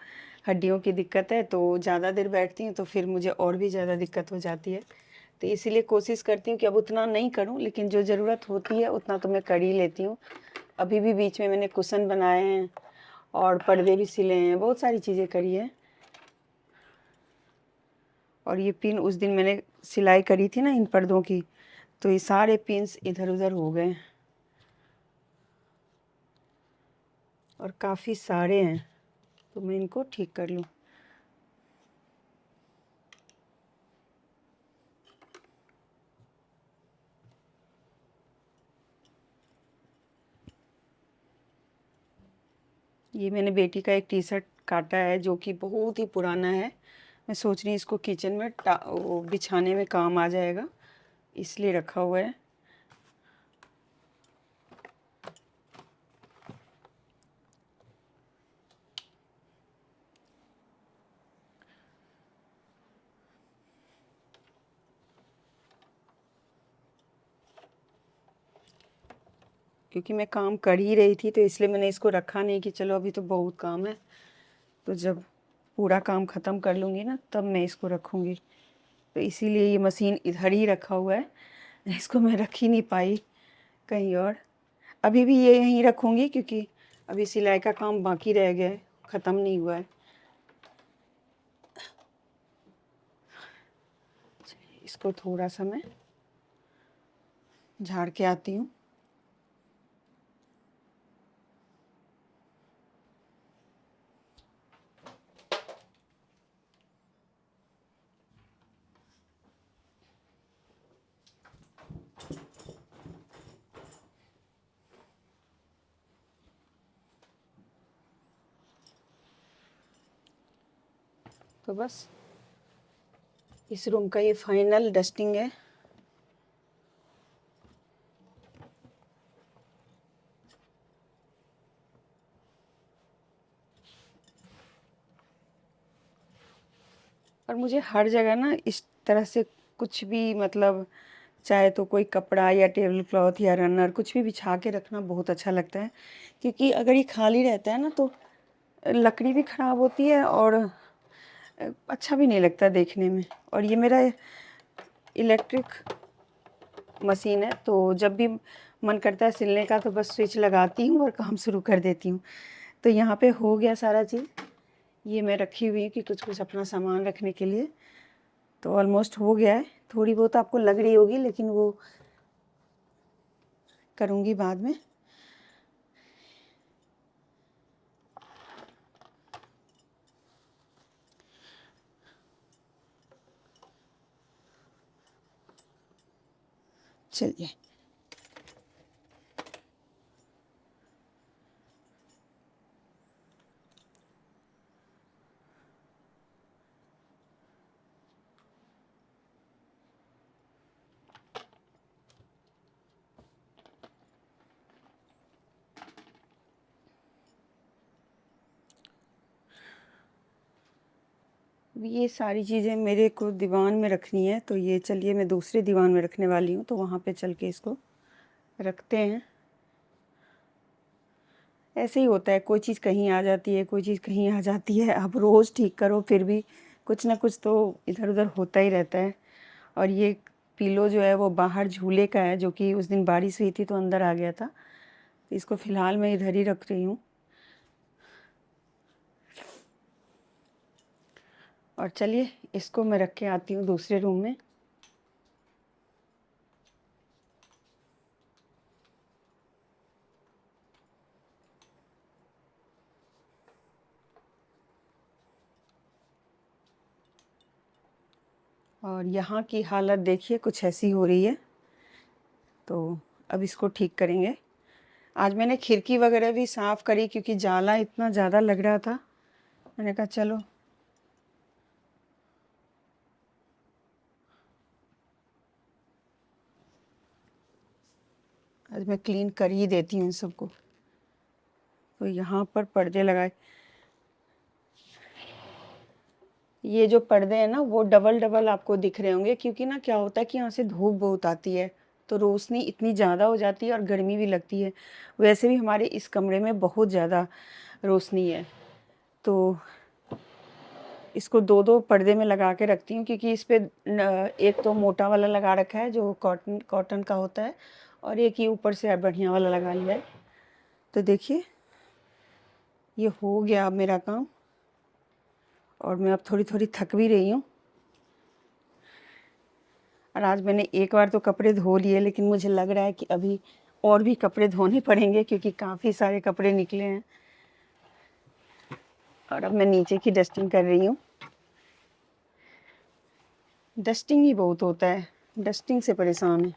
हड्डियों की दिक्कत है। तो ज़्यादा देर बैठती हूँ तो फिर मुझे और भी ज़्यादा दिक्कत हो जाती है। तो इसीलिए कोशिश करती हूँ कि अब उतना नहीं करूँ, लेकिन जो ज़रूरत होती है उतना तो मैं कर ही लेती हूँ। अभी भी बीच में मैंने कुशन बनाए हैं और पर्दे भी सिले हैं, बहुत सारी चीज़ें करी हैं। और ये पिन उस दिन मैंने सिलाई करी थी ना इन पर्दों की, तो ये सारे पिन्स इधर उधर हो गए और काफ़ी सारे हैं, तो मैं इनको ठीक कर लूँ। ये मैंने बेटी का एक टी शर्ट काटा है जो कि बहुत ही पुराना है। मैं सोच रही हूँ इसको किचन में वो बिछाने में काम आ जाएगा, इसलिए रखा हुआ है। क्योंकि मैं काम कर ही रही थी तो इसलिए मैंने इसको रखा नहीं कि चलो अभी तो बहुत काम है, तो जब पूरा काम ख़त्म कर लूँगी ना तब मैं इसको रखूँगी। तो इसीलिए ये मशीन इधर ही रखा हुआ है, इसको मैं रख ही नहीं पाई कहीं और। अभी भी ये यहीं रखूँगी क्योंकि अभी सिलाई का काम बाकी रह गया है, ख़त्म नहीं हुआ है। इसको थोड़ा सा मैं झाड़ के आती हूँ। तो बस इस रूम का ये फाइनल डस्टिंग है। और मुझे हर जगह ना इस तरह से कुछ भी मतलब चाहे तो कोई कपड़ा या टेबल क्लॉथ या रनर कुछ भी बिछा के रखना बहुत अच्छा लगता है, क्योंकि अगर ये खाली रहता है ना तो लकड़ी भी ख़राब होती है और अच्छा भी नहीं लगता देखने में। और ये मेरा इलेक्ट्रिक मशीन है, तो जब भी मन करता है सिलने का तो बस स्विच लगाती हूँ और काम शुरू कर देती हूँ। तो यहाँ पे हो गया सारा चीज़। ये मैं रखी हुई है कि कुछ कुछ अपना सामान रखने के लिए, तो ऑलमोस्ट हो गया है। थोड़ी बहुत आपको लग रही होगी लेकिन वो करूँगी बाद में। चलिए, ये सारी चीज़ें मेरे को दीवान में रखनी है, तो ये चलिए मैं दूसरे दीवान में रखने वाली हूँ, तो वहाँ पे चल के इसको रखते हैं। ऐसे ही होता है, कोई चीज़ कहीं आ जाती है, कोई चीज़ कहीं आ जाती है। आप रोज़ ठीक करो फिर भी कुछ ना कुछ तो इधर उधर होता ही रहता है। और ये पिलो जो है वो बाहर झूले का है, जो कि उस दिन बारिश हुई थी तो अंदर आ गया था, तो इसको फ़िलहाल मैं इधर ही रख रही हूँ। और चलिए इसको मैं रख के आती हूँ दूसरे रूम में। और यहाँ की हालत देखिए कुछ ऐसी हो रही है, तो अब इसको ठीक करेंगे। आज मैंने खिड़की वगैरह भी साफ़ करी क्योंकि जाला इतना ज़्यादा लग रहा था। मैंने कहा चलो आज मैं क्लीन कर ही देती हूँ इन सबको। तो यहाँ पर पर्दे लगाए, ये जो पर्दे हैं ना वो डबल डबल आपको दिख रहे होंगे, क्योंकि ना क्या होता है कि यहाँ से धूप बहुत आती है तो रोशनी इतनी ज़्यादा हो जाती है और गर्मी भी लगती है। वैसे भी हमारे इस कमरे में बहुत ज़्यादा रोशनी है, तो इसको दो दो पर्दे में लगा के रखती हूँ, क्योंकि इस पे एक तो मोटा वाला लगा रखा है जो कॉटन कॉटन का होता है, और एक ही ऊपर से बढ़िया वाला लगा लिया है। तो देखिए ये हो गया अब मेरा काम, और मैं अब थोड़ी थोड़ी थक भी रही हूँ। और आज मैंने एक बार तो कपड़े धो लिए, लेकिन मुझे लग रहा है कि अभी और भी कपड़े धोने पड़ेंगे क्योंकि काफ़ी सारे कपड़े निकले हैं। और अब मैं नीचे की डस्टिंग कर रही हूँ। डस्टिंग ही बहुत होता है, डस्टिंग से परेशान है।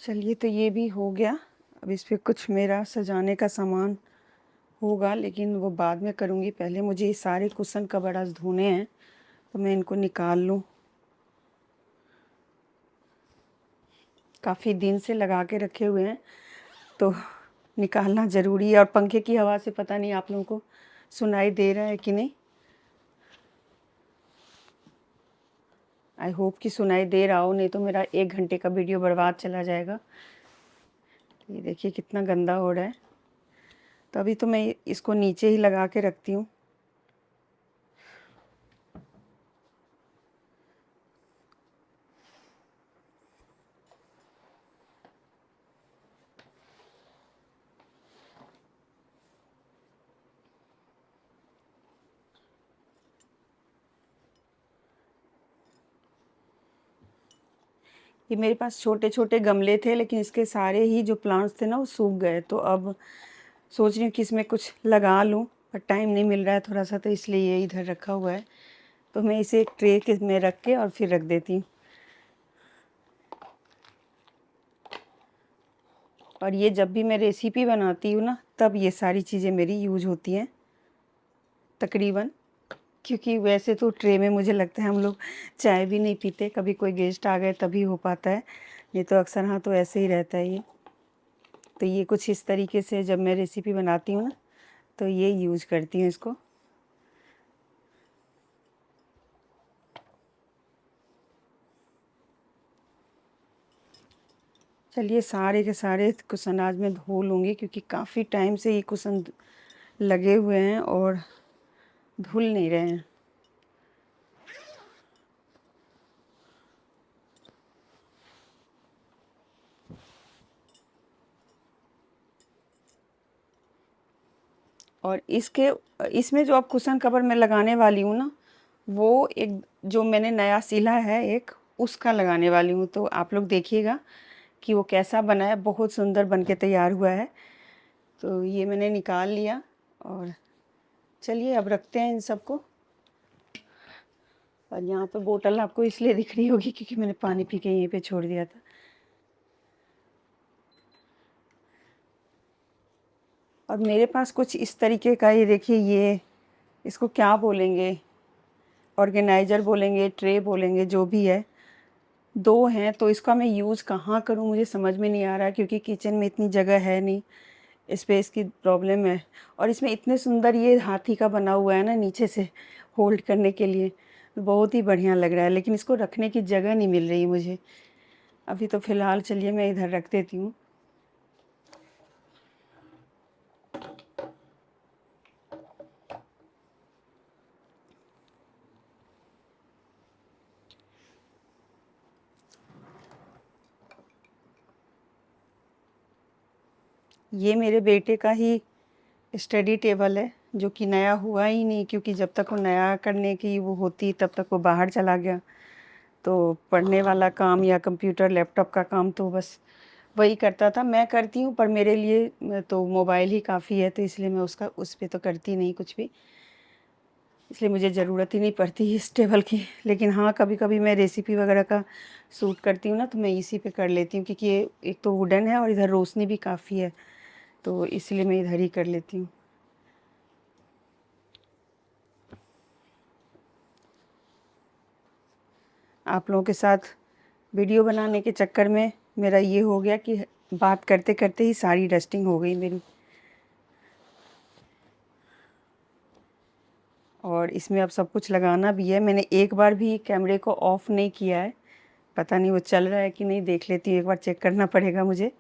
चलिए तो ये भी हो गया। अब इस पे कुछ मेरा सजाने का सामान होगा, लेकिन वो बाद में करूँगी। पहले मुझे ये सारे कुशन कबर्ड्स धोने हैं, तो मैं इनको निकाल लूँ। काफ़ी दिन से लगा के रखे हुए हैं, तो निकालना ज़रूरी है। और पंखे की हवा से पता नहीं आप लोगों को सुनाई दे रहा है कि नहीं। आई होप कि सुनाई दे रहा हो, नहीं तो मेरा 1 घंटे का वीडियो बर्बाद चला जाएगा। ये देखिए कितना गंदा हो रहा है। तो अभी तो मैं इसको नीचे ही लगा के रखती हूँ। ये मेरे पास छोटे छोटे गमले थे, लेकिन इसके सारे ही जो प्लांट्स थे ना वो सूख गए। तो अब सोच रही हूँ कि इसमें कुछ लगा लूँ, पर टाइम नहीं मिल रहा है थोड़ा सा, तो इसलिए ये इधर रखा हुआ है। तो मैं इसे एक ट्रे के में रख के और फिर रख देती हूँ। और ये जब भी मैं रेसिपी बनाती हूँ ना, तब ये सारी चीज़ें मेरी यूज होती हैं तकरीबन। क्योंकि वैसे तो ट्रे में मुझे लगता है हम लोग चाय भी नहीं पीते, कभी कोई गेस्ट आ गए तभी हो पाता है, नहीं तो अक्सर हाँ तो ऐसे ही रहता है ये। तो ये कुछ इस तरीके से जब मैं रेसिपी बनाती हूँ ना, तो ये यूज करती हूँ इसको। चलिए सारे के सारे कुशन आज मैं धो लूँगी, क्योंकि काफ़ी टाइम से ये कुशन लगे हुए हैं और धुल नहीं रहे हैं। और इसमें जो अब कुशन कवर मैं लगाने वाली हूँ ना, वो एक जो मैंने नया सिला है एक, उसका लगाने वाली हूँ। तो आप लोग देखिएगा कि वो कैसा बना है। बहुत सुंदर बन के तैयार हुआ है। तो ये मैंने निकाल लिया और चलिए अब रखते हैं इन सबको। और यहाँ पे बोतल आपको इसलिए दिख रही होगी क्योंकि मैंने पानी पी के यहीं पे छोड़ दिया था। और मेरे पास कुछ इस तरीके का, ये देखिए, ये इसको क्या बोलेंगे, ऑर्गेनाइज़र बोलेंगे, ट्रे बोलेंगे, जो भी है, 2 हैं। तो इसका मैं यूज़ कहाँ करूँ मुझे समझ में नहीं आ रहा है, क्योंकि किचन में इतनी जगह है नहीं, स्पेस की प्रॉब्लम है। और इसमें इतने सुंदर ये हाथी का बना हुआ है ना नीचे से होल्ड करने के लिए, बहुत ही बढ़िया लग रहा है। लेकिन इसको रखने की जगह नहीं मिल रही मुझे अभी। तो फ़िलहाल चलिए मैं इधर रख देती हूँ। ये मेरे बेटे का ही स्टडी टेबल है, जो कि नया हुआ ही नहीं, क्योंकि जब तक वो नया करने की वो होती तब तक वो बाहर चला गया। तो पढ़ने वाला काम या कंप्यूटर लैपटॉप का काम तो बस वही करता था। मैं करती हूँ, पर मेरे लिए तो मोबाइल ही काफ़ी है, तो इसलिए मैं उस पे तो करती नहीं कुछ भी। इसलिए मुझे ज़रूरत ही नहीं पड़ती इस टेबल की। लेकिन हाँ, कभी-कभी मैं रेसिपी वगैरह का शूट करती हूँ ना, तो मैं इसी पे कर लेती हूँ, क्योंकि ये एक तो वुडन है और इधर रोशनी भी काफ़ी है, तो इसलिए मैं इधर ही कर लेती हूँ। आप लोगों के साथ वीडियो बनाने के चक्कर में मेरा ये हो गया कि बात करते-करते ही सारी डस्टिंग हो गई मेरी। और इसमें अब सब कुछ लगाना भी है। मैंने एक बार भी कैमरे को ऑफ़ नहीं किया है। पता नहीं वो चल रहा है कि नहीं, देख लेती हूँ, एक बार चेक करना पड़ेगा मुझे।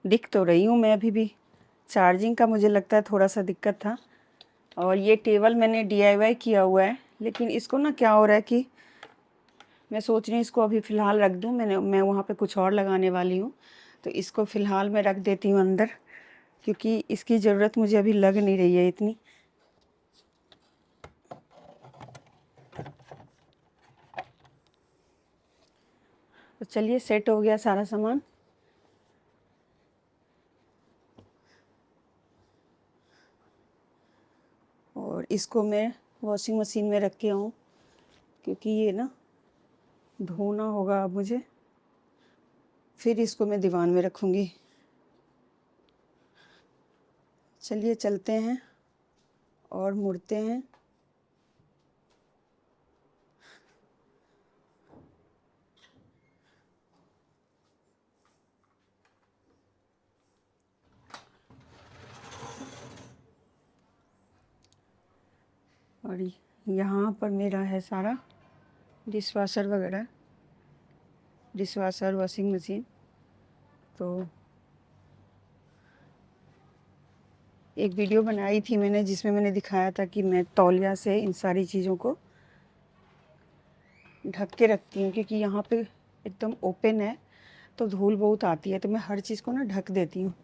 दिख तो रही हूँ मैं अभी भी। चार्जिंग का मुझे लगता है थोड़ा-सा दिक्कत था। और ये टेबल मैंने डीआईवाई किया हुआ है, लेकिन इसको ना क्या हो रहा है कि मैं सोच रही हूँ इसको अभी फ़िलहाल रख दूँ। मैं वहाँ पे कुछ और लगाने वाली हूँ, तो इसको फ़िलहाल मैं रख देती हूँ अंदर, क्योंकि इसकी ज़रूरत मुझे अभी लग नहीं रही है इतनी। तो चलिए, सेट हो गया सारा सामान। और इसको मैं वॉशिंग मशीन में रख के आऊँ, क्योंकि ये ना धोना होगा अब मुझे, फिर इसको मैं दीवान में रखूँगी। चलिए चलते हैं और मुड़ते हैं। और यहाँ पर मेरा है सारा डिशवाशर वगैरह, डिशवाशर, वॉशिंग मशीन। तो एक वीडियो बनाई थी मैंने जिसमें मैंने दिखाया था कि मैं तौलिया से इन सारी चीज़ों को ढक के रखती हूँ, क्योंकि यहाँ पे एकदम ओपन है तो धूल बहुत आती है, तो मैं हर चीज़ को ना ढक देती हूँ।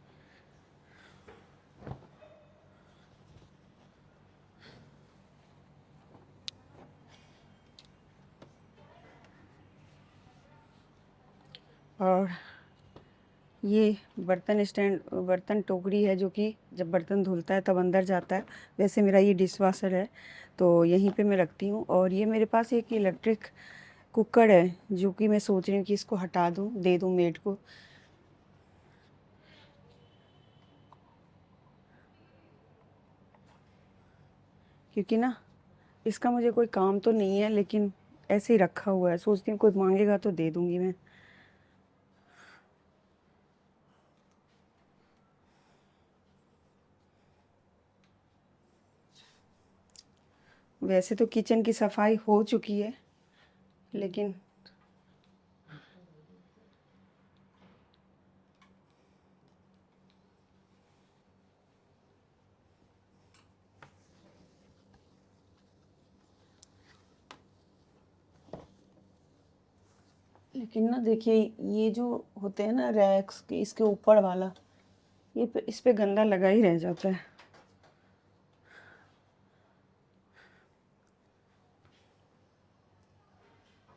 और ये बर्तन स्टैंड, बर्तन टोकरी है, जो कि जब बर्तन धुलता है तब अंदर जाता है। वैसे मेरा ये डिशवाशर है, तो यहीं पे मैं रखती हूँ। और ये मेरे पास एक इलेक्ट्रिक कुकर है, जो कि मैं सोच रही हूँ कि इसको हटा दूँ, दे दूँ मेड को। क्योंकि ना इसका मुझे कोई काम तो नहीं है, लेकिन ऐसे ही रखा हुआ है, सोचती हूँ कोई मांगेगा तो दे दूँगी मैं। वैसे तो किचन की सफाई हो चुकी है, लेकिन ना देखिए, ये जो होते हैं ना रैक्स के, इसके ऊपर वाला, इस पे गंदा लगा ही रह जाता है।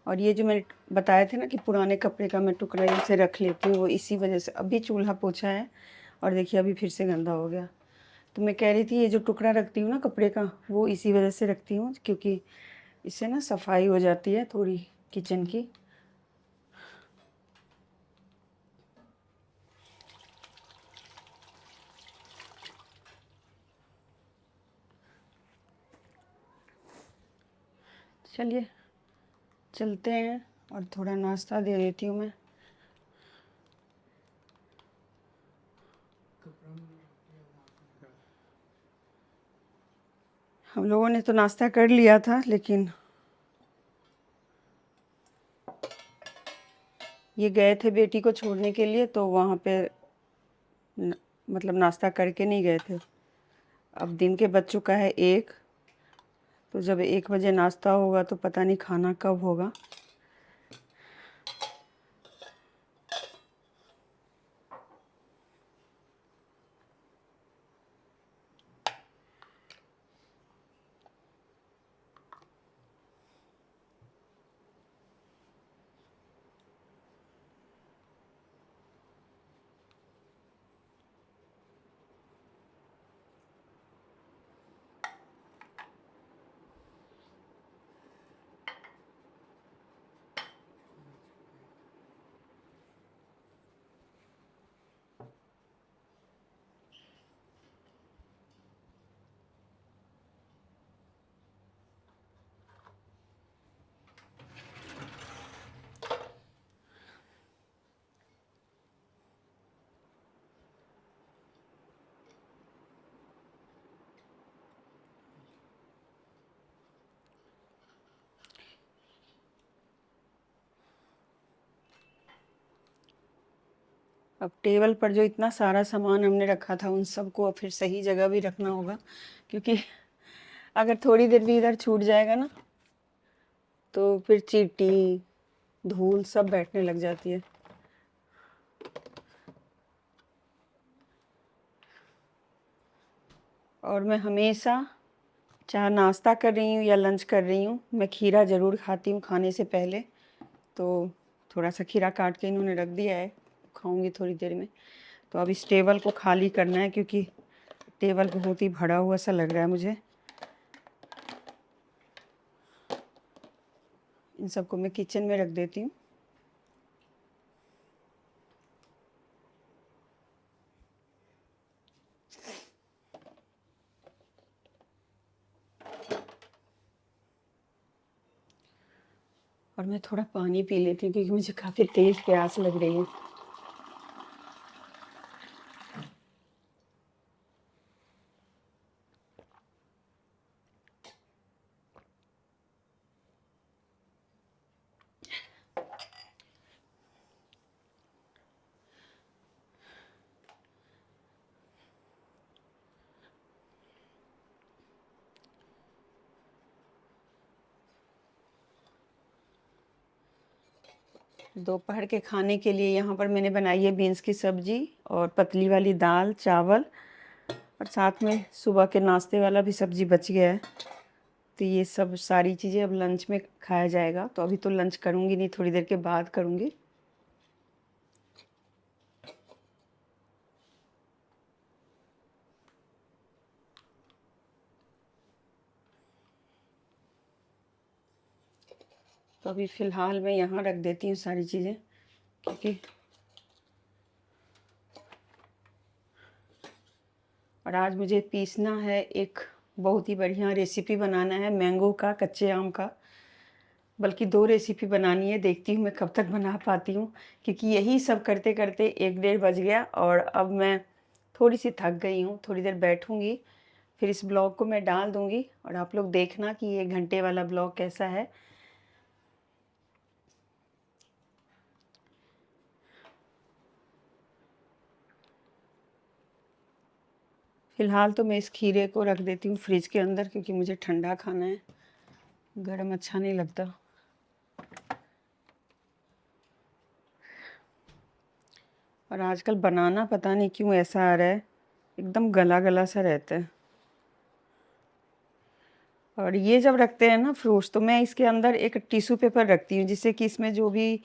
और ये जो मैंने बताया थे ना कि पुराने कपड़े का मैं टुकड़ा इसे रख लेती हूँ, वो इसी वजह से। अभी चूल्हा पोछा है और देखिए अभी फिर से गंदा हो गया। तो मैं कह रही थी, ये जो टुकड़ा रखती हूँ ना कपड़े का, वो इसी वजह से रखती हूँ, क्योंकि इससे ना सफाई हो जाती है थोड़ी किचन की। चलिए चलते हैं और थोड़ा नाश्ता दे देती हूँ मैं। हम लोगों ने तो नाश्ता कर लिया था, लेकिन ये गए थे बेटी को छोड़ने के लिए, तो वहाँ पे मतलब नाश्ता करके नहीं गए थे। अब दिन के बज चुका है 1, तो जब 1 बजे नाश्ता होगा तो पता नहीं खाना कब होगा। अब टेबल पर जो इतना सारा सामान हमने रखा था, उन सबको अब फिर सही जगह भी रखना होगा, क्योंकि अगर थोड़ी देर भी इधर छूट जाएगा ना, तो फिर चींटी, धूल सब बैठने लग जाती है। और मैं हमेशा, चाहे नाश्ता कर रही हूँ या लंच कर रही हूँ, मैं खीरा ज़रूर खाती हूँ खाने से पहले। तो थोड़ा सा खीरा काट के इन्होंने रख दिया है, खाऊंगी थोड़ी देर में। तो अब इस टेबल को खाली करना है क्योंकि टेबल बहुत ही भरा हुआ सा लग रहा है मुझे। इन सबको मैं किचन में रख देती हूँ। और मैं थोड़ा पानी पी लेती हूँ क्योंकि मुझे काफ़ी तेज़ प्यास लग रही है। दोपहर के खाने के लिए यहाँ पर मैंने बनाई है बीन्स की सब्जी और पतली वाली दाल चावल, और साथ में सुबह के नाश्ते वाला भी सब्जी बच गया है। तो ये सब सारी चीज़ें अब लंच में खाया जाएगा। तो अभी तो लंच करूँगी नहीं, थोड़ी देर के बाद करूँगी। तो अभी फ़िलहाल मैं यहाँ रख देती हूँ सारी चीज़ें, क्योंकि और आज मुझे पीसना है, एक बहुत ही बढ़िया रेसिपी बनाना है मैंगो का, कच्चे आम का। बल्कि 2 रेसिपी बनानी है, देखती हूँ मैं कब तक बना पाती हूँ, क्योंकि यही सब करते करते 1 डेढ़ बज गया और अब मैं थोड़ी सी थक गई हूँ। थोड़ी देर बैठूँगी, फिर इस ब्लॉग को मैं डाल दूँगी और आप लोग देखना कि ये घंटे वाला ब्लॉग कैसा है। फ़िलहाल तो मैं इस खीरे को रख देती हूँ फ्रिज के अंदर, क्योंकि मुझे ठंडा खाना है, गरम अच्छा नहीं लगता। और आजकल बनाना पता नहीं क्यों ऐसा आ रहा है, एकदम गला गला सा रहता है। और ये जब रखते हैं ना फ्रूट्स, तो मैं इसके अंदर एक टिश्यू पेपर रखती हूँ, जिससे कि इसमें जो भी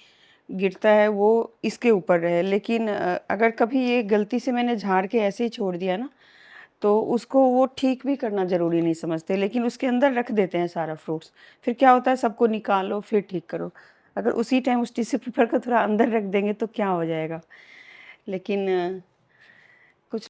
गिरता है वो इसके ऊपर रहे। लेकिन अगर कभी ये गलती से मैंने झाड़ के ऐसे ही छोड़ दिया ना, तो उसको वो ठीक भी करना ज़रूरी नहीं समझते, लेकिन उसके अंदर रख देते हैं सारा फ्रूट्स। फिर क्या होता है, सबको निकालो फिर ठीक करो। अगर उसी टाइम उस टिश्यू पेपर को थोड़ा अंदर रख देंगे तो क्या हो जाएगा। लेकिन